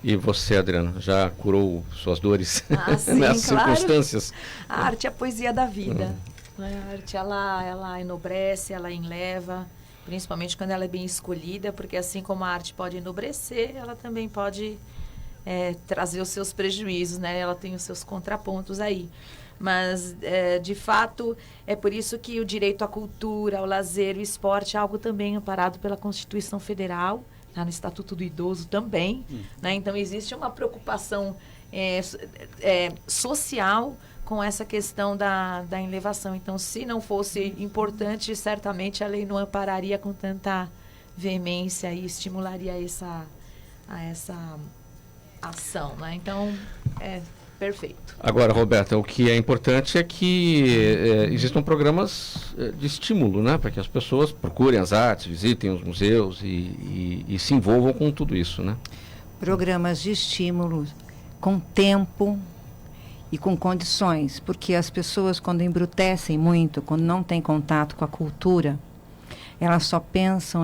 Speaker 2: E você, Adriana, já curou suas dores
Speaker 7: sim,
Speaker 2: nessas
Speaker 7: claro.
Speaker 2: circunstâncias?
Speaker 7: A arte é a poesia da vida. A arte, ela enobrece, ela enleva, principalmente quando ela é bem escolhida, porque assim como a arte pode enobrecer, ela também pode trazer os seus prejuízos, né? Ela tem os seus contrapontos aí. Mas, de fato, é por isso que o direito à cultura, ao lazer, o esporte é algo também amparado pela Constituição Federal, no Estatuto do Idoso também, né? Então existe uma preocupação social com essa questão da elevação. Então, se não fosse importante, certamente a lei não ampararia com tanta veemência e estimularia essa ação, né? Então, perfeito.
Speaker 2: Agora, Roberta, o que é importante é que existam programas de estímulo, né? Para que as pessoas procurem as artes, visitem os museus e se envolvam com tudo isso, né?
Speaker 5: Programas de estímulo com tempo e com condições, porque as pessoas, quando embrutecem muito, quando não têm contato com a cultura, elas só pensam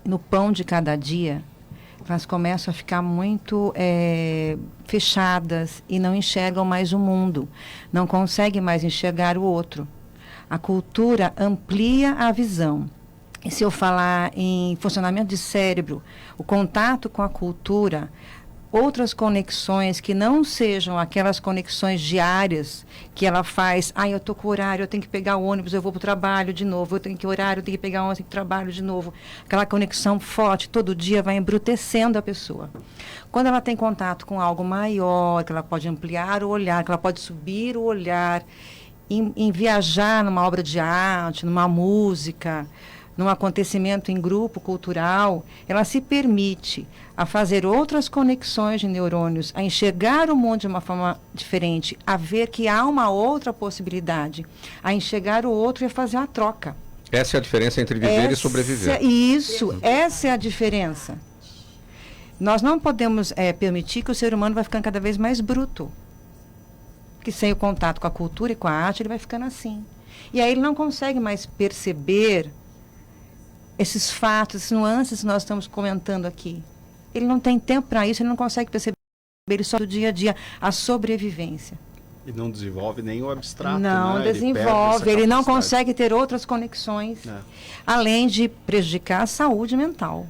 Speaker 5: no pão de cada dia. Elas começam a ficar muito fechadas e não enxergam mais o mundo, não conseguem mais enxergar o outro. A cultura amplia a visão. E se eu falar em funcionamento de cérebro, o contato com a cultura, outras conexões que não sejam aquelas conexões diárias que ela faz, eu estou com horário, eu tenho que pegar o ônibus, eu vou para o trabalho de novo, eu tenho que horário, eu tenho que pegar o ônibus, eu tenho que trabalho de novo. Aquela conexão forte, todo dia vai embrutecendo a pessoa. Quando ela tem contato com algo maior, que ela pode ampliar o olhar, que ela pode subir o olhar, em viajar numa obra de arte, numa música, num acontecimento em grupo cultural, ela se permite a fazer outras conexões de neurônios, a enxergar o mundo de uma forma diferente, a ver que há uma outra possibilidade, a enxergar o outro e a fazer a troca.
Speaker 2: Essa é a diferença entre viver e sobreviver.
Speaker 5: Isso, essa é a diferença. Nós não podemos permitir que o ser humano vai ficando cada vez mais bruto. Que sem o contato com a cultura e com a arte, ele vai ficando assim. E aí ele não consegue mais perceber esses fatos, essas nuances que nós estamos comentando aqui. Ele não tem tempo para isso, ele não consegue perceber ele só do dia a dia, a sobrevivência.
Speaker 6: E não desenvolve nem o abstrato,
Speaker 5: não,
Speaker 6: né?
Speaker 5: desenvolve, ele não consegue ter outras conexões, além de prejudicar a saúde mental,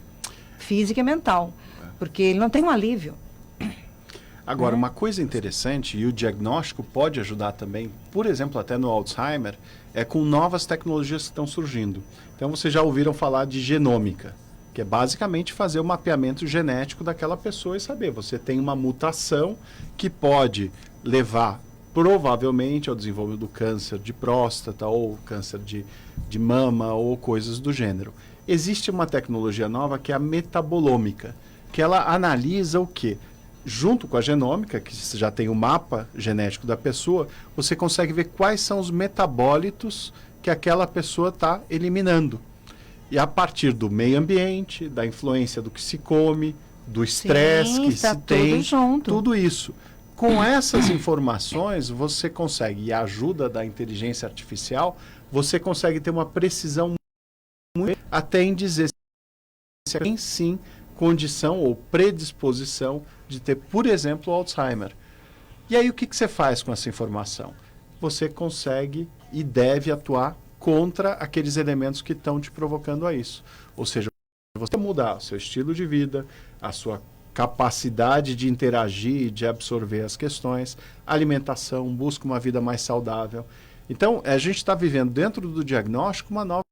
Speaker 5: física e mental, porque ele não tem um alívio.
Speaker 6: Agora, uma coisa interessante, e o diagnóstico pode ajudar também, por exemplo, até no Alzheimer, é com novas tecnologias que estão surgindo. Então, vocês já ouviram falar de genômica, que é basicamente fazer o mapeamento genético daquela pessoa e saber, você tem uma mutação que pode levar provavelmente ao desenvolvimento do câncer de próstata ou câncer de mama ou coisas do gênero. Existe uma tecnologia nova que é a metabolômica, que ela analisa o quê? Junto com a genômica, que já tem o mapa genético da pessoa, você consegue ver quais são os metabólitos que aquela pessoa está eliminando. E a partir do meio ambiente, da influência do que se come, do estresse que se tem, tudo isso. Com essas informações, você consegue, e a ajuda da inteligência artificial, você consegue ter uma precisão muito, até em dizer se tem sim condição ou predisposição de ter, por exemplo, Alzheimer. E aí o que você faz com essa informação? Você consegue e deve atuar contra aqueles elementos que estão te provocando a isso. Ou seja, você mudar o seu estilo de vida, a sua capacidade de interagir e de absorver as questões, alimentação, busca uma vida mais saudável. Então, a gente está vivendo dentro do diagnóstico uma nova,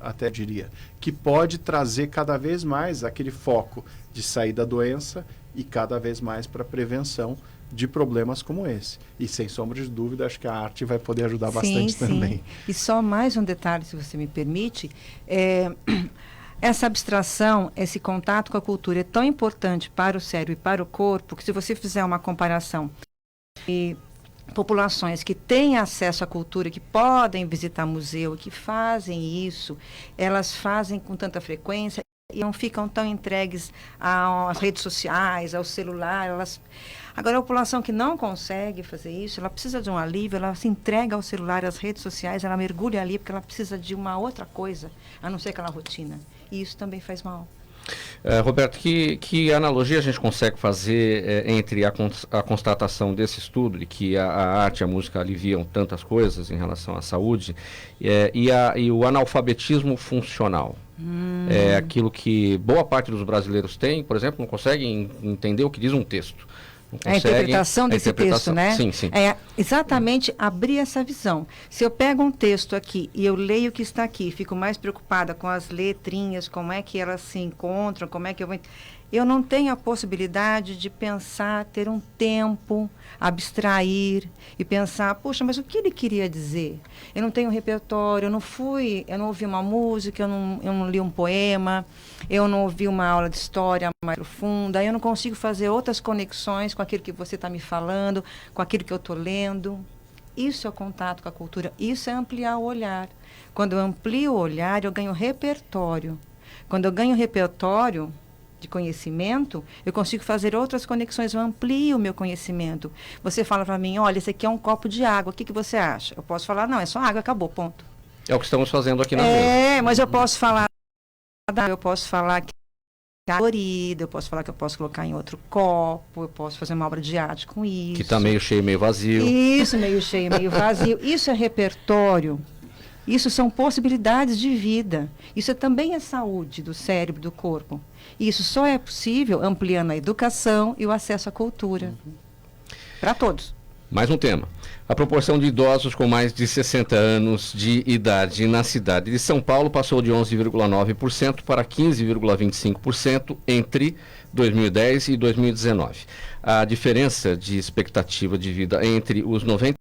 Speaker 6: até diria, que pode trazer cada vez mais aquele foco de sair da doença e cada vez mais para a prevenção de problemas como esse. E sem sombra de dúvida, acho que a arte vai poder ajudar bastante também.
Speaker 5: E só mais um detalhe, se você me permite, essa abstração, esse contato com a cultura é tão importante para o cérebro e para o corpo, que se você fizer uma comparação de populações que têm acesso à cultura, que podem visitar museu, que fazem isso, elas fazem com tanta frequência e não ficam tão entregues às redes sociais, ao celular. Agora, a população que não consegue fazer isso, ela precisa de um alívio, ela se entrega ao celular, às redes sociais, ela mergulha ali porque ela precisa de uma outra coisa, a não ser aquela rotina. E isso também faz mal.
Speaker 2: Roberto, que analogia a gente consegue fazer entre a constatação desse estudo, de que a arte e a música aliviam tantas coisas em relação à saúde, e o analfabetismo funcional? É aquilo que boa parte dos brasileiros tem, por exemplo, não conseguem entender o que diz um texto.
Speaker 5: A interpretação desse texto, né?
Speaker 2: Sim, sim.
Speaker 5: É exatamente abrir essa visão. Se eu pego um texto aqui e eu leio o que está aqui, fico mais preocupada com as letrinhas, como é que elas se encontram, como é que eu vou... Eu não tenho a possibilidade de pensar, ter um tempo, abstrair e pensar, poxa, mas o que ele queria dizer? Eu não tenho repertório, eu não ouvi uma música, eu não li um poema, eu não ouvi uma aula de história mais profunda, eu não consigo fazer outras conexões com aquilo que você está me falando, com aquilo que eu estou lendo. Isso é o contato com a cultura, isso é ampliar o olhar. Quando eu amplio o olhar, eu ganho repertório. Quando eu ganho repertório de conhecimento, eu consigo fazer outras conexões, eu amplio o meu conhecimento. Você fala para mim, olha, esse aqui é um copo de água, o que você acha? Eu posso falar, não, é só água, acabou, ponto.
Speaker 2: É o que estamos fazendo aqui na mesa.
Speaker 5: Mas eu posso falar que é colorida, eu posso falar que eu posso colocar em outro copo, eu posso fazer uma obra de arte com isso.
Speaker 2: Que está meio cheio, meio vazio.
Speaker 5: Isso, meio cheio, meio vazio. Isso é repertório. Isso são possibilidades de vida. Isso também é saúde do cérebro, do corpo. E isso só é possível ampliando a educação e o acesso à cultura. Para todos.
Speaker 2: Mais um tema. A proporção de idosos com mais de 60 anos de idade na cidade de São Paulo passou de 11,9% para 15,25% entre 2010 e 2019. A diferença de expectativa de vida entre os 90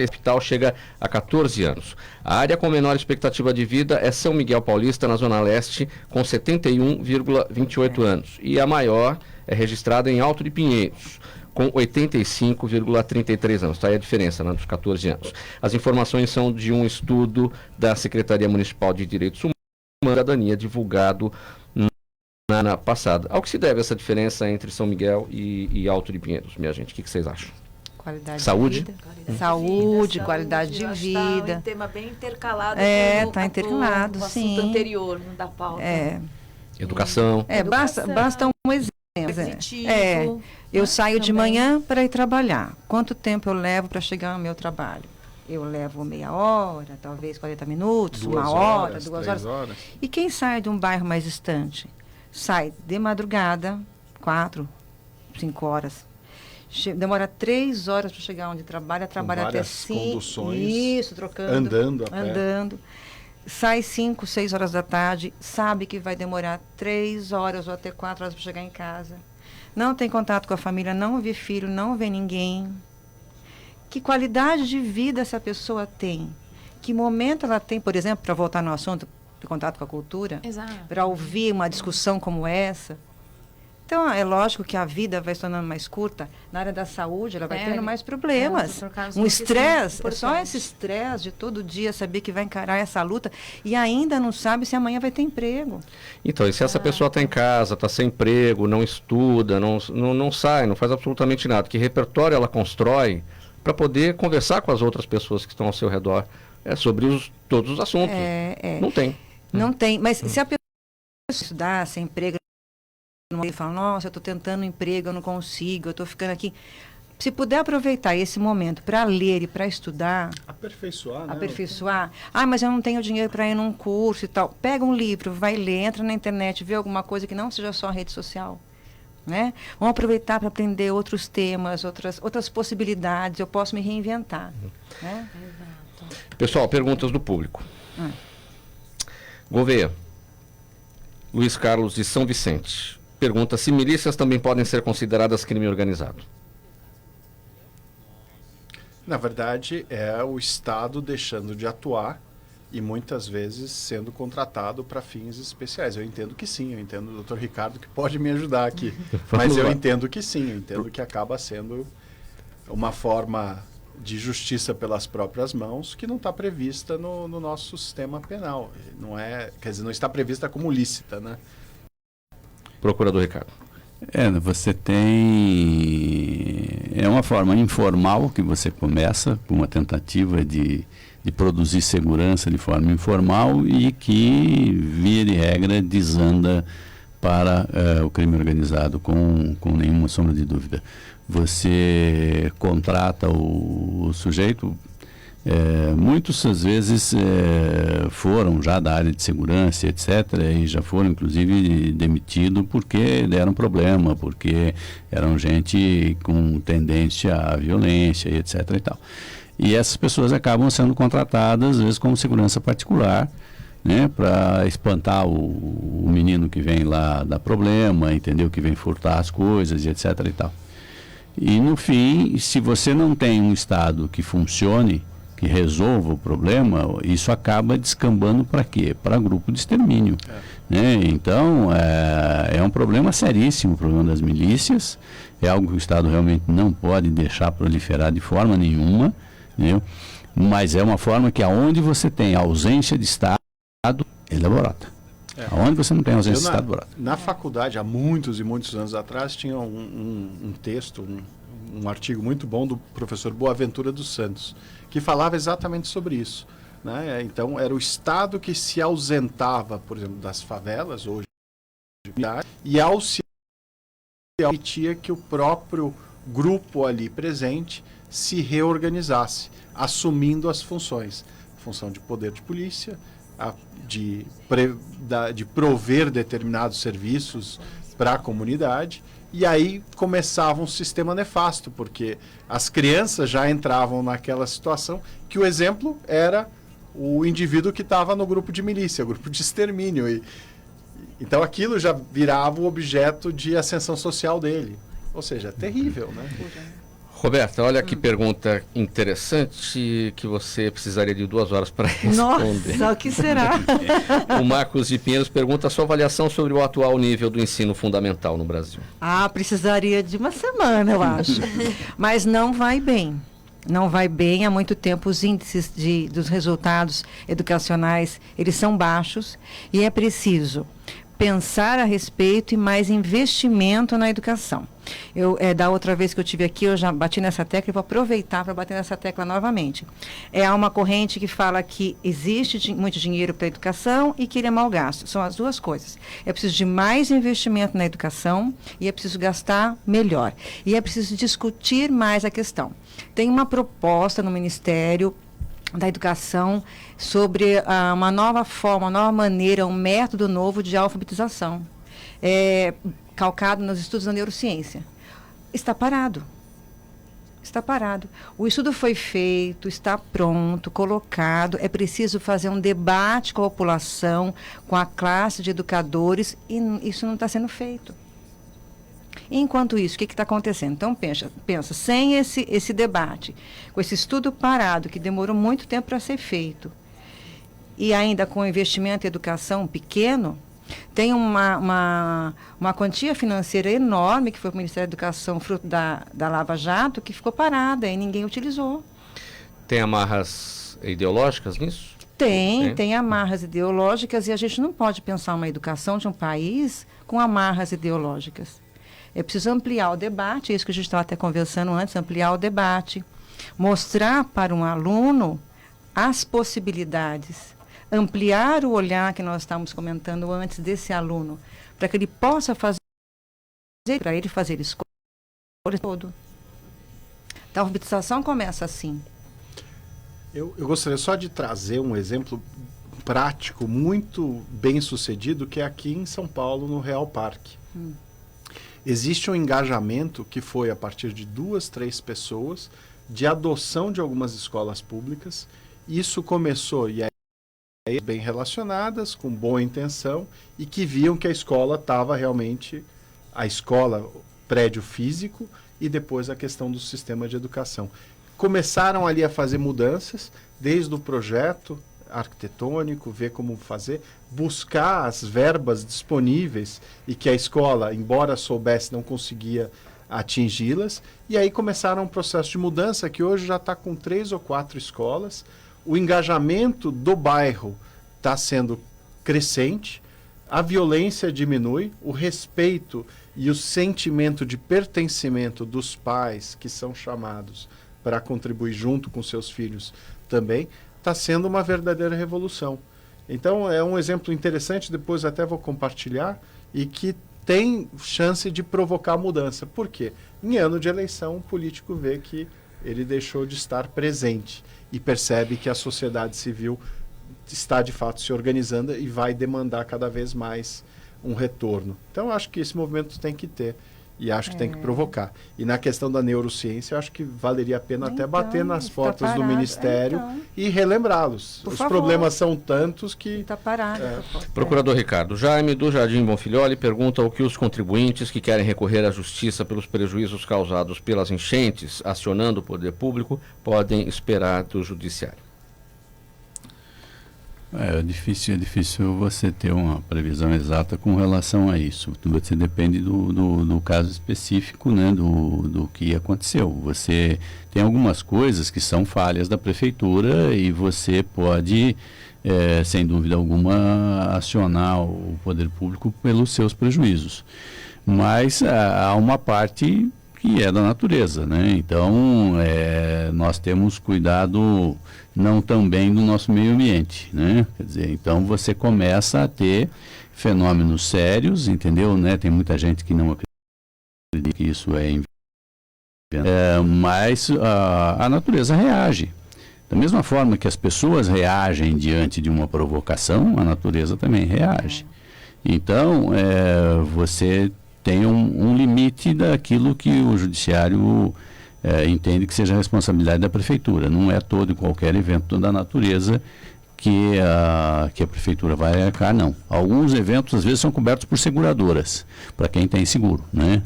Speaker 2: hospital chega a 14 anos. A área com menor expectativa de vida é São Miguel Paulista, na Zona Leste, com 71,28 anos. E a maior é registrada em Alto de Pinheiros, com 85,33 anos. Está aí a diferença, né, dos 14 anos. As informações são de um estudo da Secretaria Municipal de Direitos Humanos e Cidadania, divulgado na passada. Ao que se deve essa diferença entre São Miguel e Alto de Pinheiros, minha gente? O que vocês acham?
Speaker 5: Qualidade
Speaker 2: Saúde?
Speaker 5: de vida. Saúde, qualidade de vida.
Speaker 7: Tá um tema bem intercalado
Speaker 5: Tá intercalado,
Speaker 7: com o
Speaker 5: sim.
Speaker 7: assunto anterior da pauta.
Speaker 2: Educação.
Speaker 5: Basta um exemplo. Eu saio de manhã para ir trabalhar. Quanto tempo eu levo para chegar ao meu trabalho? Eu levo meia hora, talvez 40 minutos, 1 hora, 2 horas. E quem sai de um bairro mais distante? Sai de madrugada, 4, 5 horas. Demora 3 horas para chegar onde trabalha até 5.
Speaker 6: Conduções.
Speaker 5: Isso, trocando. Andando. Sai 5, 6 horas da tarde, sabe que vai demorar 3 horas ou até 4 horas para chegar em casa. Não tem contato com a família, não vê filho, não vê ninguém. Que qualidade de vida essa pessoa tem? Que momento ela tem, por exemplo, para voltar no assunto, de contato com a cultura?
Speaker 4: Exato.
Speaker 5: Para ouvir uma discussão como essa? Então, é lógico que a vida vai se tornando mais curta. Na área da saúde, ela vai tendo mais problemas. Um estresse, só esse estresse de todo dia saber que vai encarar essa luta e ainda não sabe se amanhã vai ter emprego.
Speaker 2: Então, e se essa pessoa está em casa, está sem emprego, não estuda, não sai, não faz absolutamente nada, que repertório ela constrói para poder conversar com as outras pessoas que estão ao seu redor sobre todos os assuntos? Não tem.
Speaker 5: Não tem, mas se a pessoa estudar, sem emprego, e fala, nossa, eu estou tentando um emprego, eu não consigo, eu estou ficando aqui. Se puder aproveitar esse momento para ler e para estudar, aperfeiçoar. Mas eu não tenho dinheiro para ir num curso e tal. Pega um livro, vai ler, entra na internet, vê alguma coisa que não seja só rede social. Né? Vamos aproveitar para aprender outros temas, outras possibilidades. Eu posso me reinventar. Né?
Speaker 2: Pessoal, perguntas do público. Gouveia, Luiz Carlos de São Vicente. Pergunta se milícias também podem ser consideradas crime organizado.
Speaker 6: Na verdade, é o Estado deixando de atuar e muitas vezes sendo contratado para fins especiais. Eu entendo que sim, eu entendo o doutor Ricardo que pode me ajudar aqui. Mas eu entendo que sim, eu entendo que acaba sendo uma forma de justiça pelas próprias mãos que não está prevista no nosso sistema penal. Não é, quer dizer, não está prevista como lícita, né?
Speaker 2: Procurador Ricardo.
Speaker 3: Você tem... É uma forma informal que você começa com uma tentativa de produzir segurança de forma informal e que, via de regra, desanda para o crime organizado com nenhuma sombra de dúvida. Você contrata o sujeito... muitos, às vezes, foram já da área de segurança, etc., e já foram, inclusive, demitidos porque deram problema, porque eram gente com tendência à violência, etc. e tal. E essas pessoas acabam sendo contratadas, às vezes, como segurança particular, né, para espantar o menino que vem lá dar problema, entendeu? Que vem furtar as coisas, etc. e tal. E, no fim, se você não tem um Estado que funcione, que resolva o problema, isso acaba descambando para quê? Para grupo de extermínio. Né? Então, é um problema seríssimo, o problema das milícias, é algo que o Estado realmente não pode deixar proliferar de forma nenhuma, entendeu? Mas é uma forma que aonde você tem ausência de Estado, ele é borota. Aonde você não tem ausência de Estado, borota.
Speaker 6: Na faculdade, há muitos e muitos anos atrás, tinha um texto, um artigo muito bom do professor Boaventura dos Santos, que falava exatamente sobre isso. Né? Então, era o Estado que se ausentava, por exemplo, das favelas, hoje, e auxiliava, permitia que o próprio grupo ali presente se reorganizasse, assumindo as funções. Função de poder de polícia, de prover determinados serviços para a comunidade. E aí começava um sistema nefasto, porque as crianças já entravam naquela situação que o exemplo era o indivíduo que estava no grupo de milícia, grupo de extermínio. Então aquilo já virava o objeto de ascensão social dele. Ou seja, é terrível, né?
Speaker 2: Roberta, olha que pergunta interessante que você precisaria de 2 horas para responder.
Speaker 5: Nossa, o que será?
Speaker 2: O Marcos de Pinheiros pergunta a sua avaliação sobre o atual nível do ensino fundamental no Brasil.
Speaker 5: Precisaria de uma semana, eu acho. Mas não vai bem. Não vai bem. Há muito tempo os índices dos resultados educacionais, eles são baixos. E é preciso pensar a respeito e mais investimento na educação. Da outra vez que eu estive aqui, eu já bati nessa tecla e vou aproveitar para bater nessa tecla novamente. Há uma corrente que fala que existe muito dinheiro para a educação e que ele é mal gasto. São as duas coisas. É preciso de mais investimento na educação e é preciso gastar melhor. E é preciso discutir mais a questão. Tem uma proposta no Ministério da Educação sobre uma nova forma, uma nova maneira, um método novo de alfabetização, calcado nos estudos da neurociência. Está parado. Está parado. O estudo foi feito, está pronto, colocado. É preciso fazer um debate com a população, com a classe de educadores, e isso não está sendo feito. Enquanto isso, o que está acontecendo? Então, pensa, sem esse debate, com esse estudo parado, que demorou muito tempo para ser feito, e ainda com investimento em educação pequeno, tem uma quantia financeira enorme que foi para o Ministério da Educação, fruto da Lava Jato, que ficou parada e ninguém utilizou.
Speaker 2: Tem amarras ideológicas nisso?
Speaker 5: Tem amarras ideológicas, e a gente não pode pensar uma educação de um país com amarras ideológicas. É preciso ampliar o debate, é isso que a gente estava até conversando antes, ampliar o debate, mostrar para um aluno as possibilidades, ampliar o olhar que nós estávamos comentando antes desse aluno, para que ele possa fazer escolha todo. A alfabetização começa assim.
Speaker 6: Eu gostaria só de trazer um exemplo prático, muito bem sucedido, que é aqui em São Paulo, no Real Parque. Existe um engajamento que foi a partir de 2, 3 pessoas, de adoção de algumas escolas públicas. Isso começou, e aí bem relacionadas, com boa intenção, e que viam que a escola estava realmente, prédio físico, e depois a questão do sistema de educação. Começaram ali a fazer mudanças, desde o projeto arquitetônico, ver como fazer, buscar as verbas disponíveis e que a escola, embora soubesse, não conseguia atingi-las, e aí começaram um processo de mudança que hoje já está com 3 ou 4 escolas. O engajamento do bairro está sendo crescente, a violência diminui, o respeito e o sentimento de pertencimento dos pais que são chamados para contribuir junto com seus filhos também, está sendo uma verdadeira revolução. Então, é um exemplo interessante, depois até vou compartilhar, e que tem chance de provocar mudança. Por quê? Em ano de eleição, o político vê que ele deixou de estar presente e percebe que a sociedade civil está, de fato, se organizando e vai demandar cada vez mais um retorno. Então, acho que esse movimento tem que ter. E acho que tem que provocar. E na questão da neurociência, acho que valeria a pena até bater nas portas do Ministério e relembrá-los. Os problemas são tantos que...
Speaker 5: Está parado.
Speaker 2: Procurador Ricardo Jaime, do Jardim Bonfilholi, pergunta o que os contribuintes que querem recorrer à Justiça pelos prejuízos causados pelas enchentes, acionando o poder público, podem esperar do Judiciário.
Speaker 3: É difícil você ter uma previsão exata com relação a isso. Você depende do caso específico, né, do que aconteceu. Você tem algumas coisas que são falhas da prefeitura e você pode, sem dúvida alguma, acionar o poder público pelos seus prejuízos. Mas há uma parte que é da natureza, né? Então, nós temos cuidado não também do nosso meio ambiente, né? Quer dizer, então você começa a ter fenômenos sérios, entendeu? Né? Tem muita gente que não acredita que isso é inventado, mas a natureza reage. Da mesma forma que as pessoas reagem diante de uma provocação, a natureza também reage. Então, você tem um limite daquilo que o judiciário entende que seja a responsabilidade da prefeitura. Não é todo e qualquer evento da natureza que a prefeitura vai arcar, não. Alguns eventos, às vezes, são cobertos por seguradoras, para quem tem seguro, né?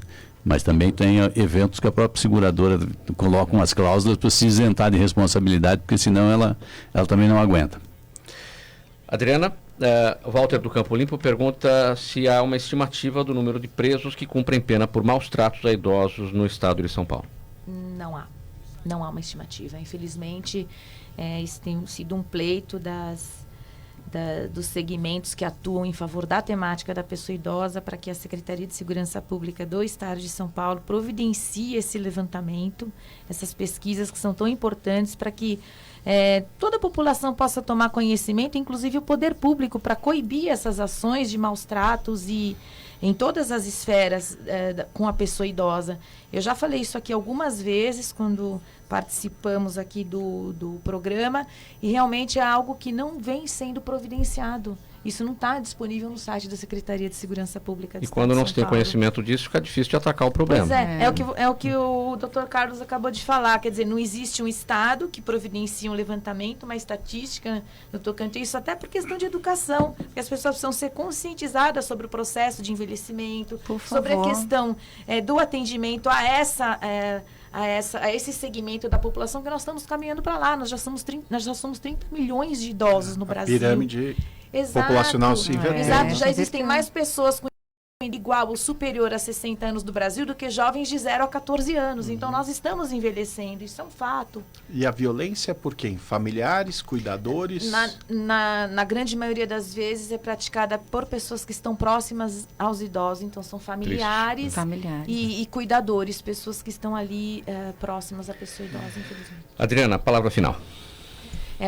Speaker 3: Mas também tem eventos que a própria seguradora coloca umas cláusulas para se isentar de responsabilidade, porque senão ela também não aguenta.
Speaker 2: Adriana, Walter do Campo Limpo pergunta se há uma estimativa do número de presos que cumprem pena por maus tratos a idosos no estado de São Paulo.
Speaker 4: Não há. Não há uma estimativa. Infelizmente, isso tem sido um pleito dos segmentos que atuam em favor da temática da pessoa idosa para que a Secretaria de Segurança Pública do Estado de São Paulo providencie esse levantamento, essas pesquisas que são tão importantes para que toda a população possa tomar conhecimento, inclusive o poder público, para coibir essas ações de maus tratos e em todas as esferas com a pessoa idosa. Eu já falei isso aqui algumas vezes quando participamos aqui do programa e realmente é algo que não vem sendo providenciado. Isso não está disponível no site da Secretaria de Segurança Pública do
Speaker 2: E quando não se tem conhecimento disso, fica difícil de atacar o problema.
Speaker 4: Pois é o que o Dr. Carlos acabou de falar. Quer dizer, não existe um Estado que providencie um levantamento, uma estatística no tocante a isso, até por questão de educação, porque as pessoas precisam ser conscientizadas sobre o processo de envelhecimento, sobre a questão do atendimento a esse segmento da população que nós estamos caminhando para lá. Nós já somos 30 milhões de idosos no Brasil.
Speaker 6: Pirâmide populacional se invertendo.
Speaker 4: Exato, já existem mais pessoas com igual ou superior a 60 anos do Brasil do que jovens de 0 a 14 anos. Então, nós estamos envelhecendo, isso é um fato.
Speaker 6: E a violência por quem? Familiares, cuidadores?
Speaker 4: Na grande maioria das vezes é praticada por pessoas que estão próximas aos idosos. Então, são familiares e cuidadores, pessoas que estão ali próximas à pessoa idosa, infelizmente.
Speaker 2: Adriana, palavra final.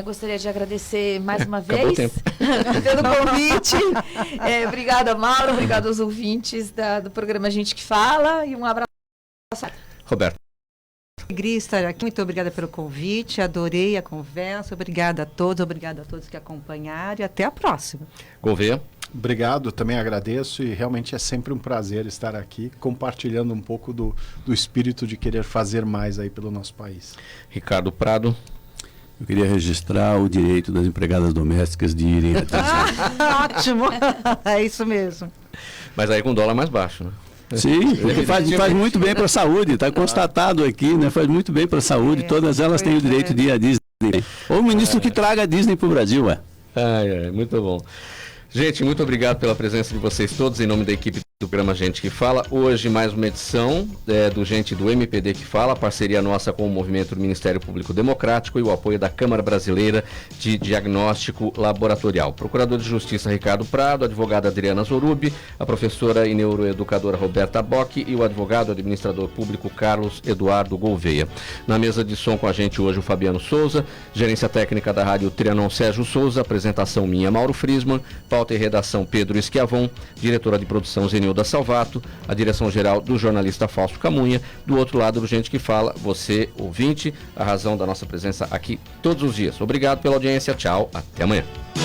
Speaker 4: Gostaria de agradecer mais uma vez pelo convite. Obrigada, Mauro. Obrigada aos ouvintes do programa Gente que Fala. E um abraço.
Speaker 2: Roberto.
Speaker 5: Alegria estar aqui. Muito obrigada pelo convite. Adorei a conversa. Obrigada a todos que acompanharam. E até a próxima.
Speaker 2: Gouveia.
Speaker 6: Obrigado, também agradeço e realmente é sempre um prazer estar aqui compartilhando um pouco do espírito de querer fazer mais aí pelo nosso país.
Speaker 2: Ricardo Prado.
Speaker 3: Eu queria registrar o direito das empregadas domésticas de irem à
Speaker 5: Ótimo, é isso mesmo.
Speaker 2: Mas aí com dólar mais baixo, né?
Speaker 3: Sim, faz muito bem para a saúde, está constatado aqui, né? Faz muito bem para a saúde, todas elas têm o direito de ir à Disney. Ou o ministro que traga a Disney para o Brasil,
Speaker 2: muito bom. Gente, muito obrigado pela presença de vocês todos, em nome da equipe do programa Gente que Fala. Hoje mais uma edição do Gente do MPD que Fala, parceria nossa com o Movimento do Ministério Público Democrático e o apoio da Câmara Brasileira de Diagnóstico Laboratorial. Procurador de Justiça Ricardo Prado, a advogada Adriana Zorubi, a professora e neuroeducadora Roberta Bock e o advogado administrador público Carlos Eduardo Gouveia. Na mesa de som com a gente hoje o Fabiano Souza, gerência técnica da Rádio Trianon Sérgio Souza, apresentação minha Mauro Frisman, pauta e redação Pedro Esquiavon, diretora de produção Zenilda Salvato, a direção-geral do jornalista Fausto Camunha, do outro lado do Gente que Fala, você, ouvinte, a razão da nossa presença aqui todos os dias. Obrigado pela audiência, tchau, até amanhã.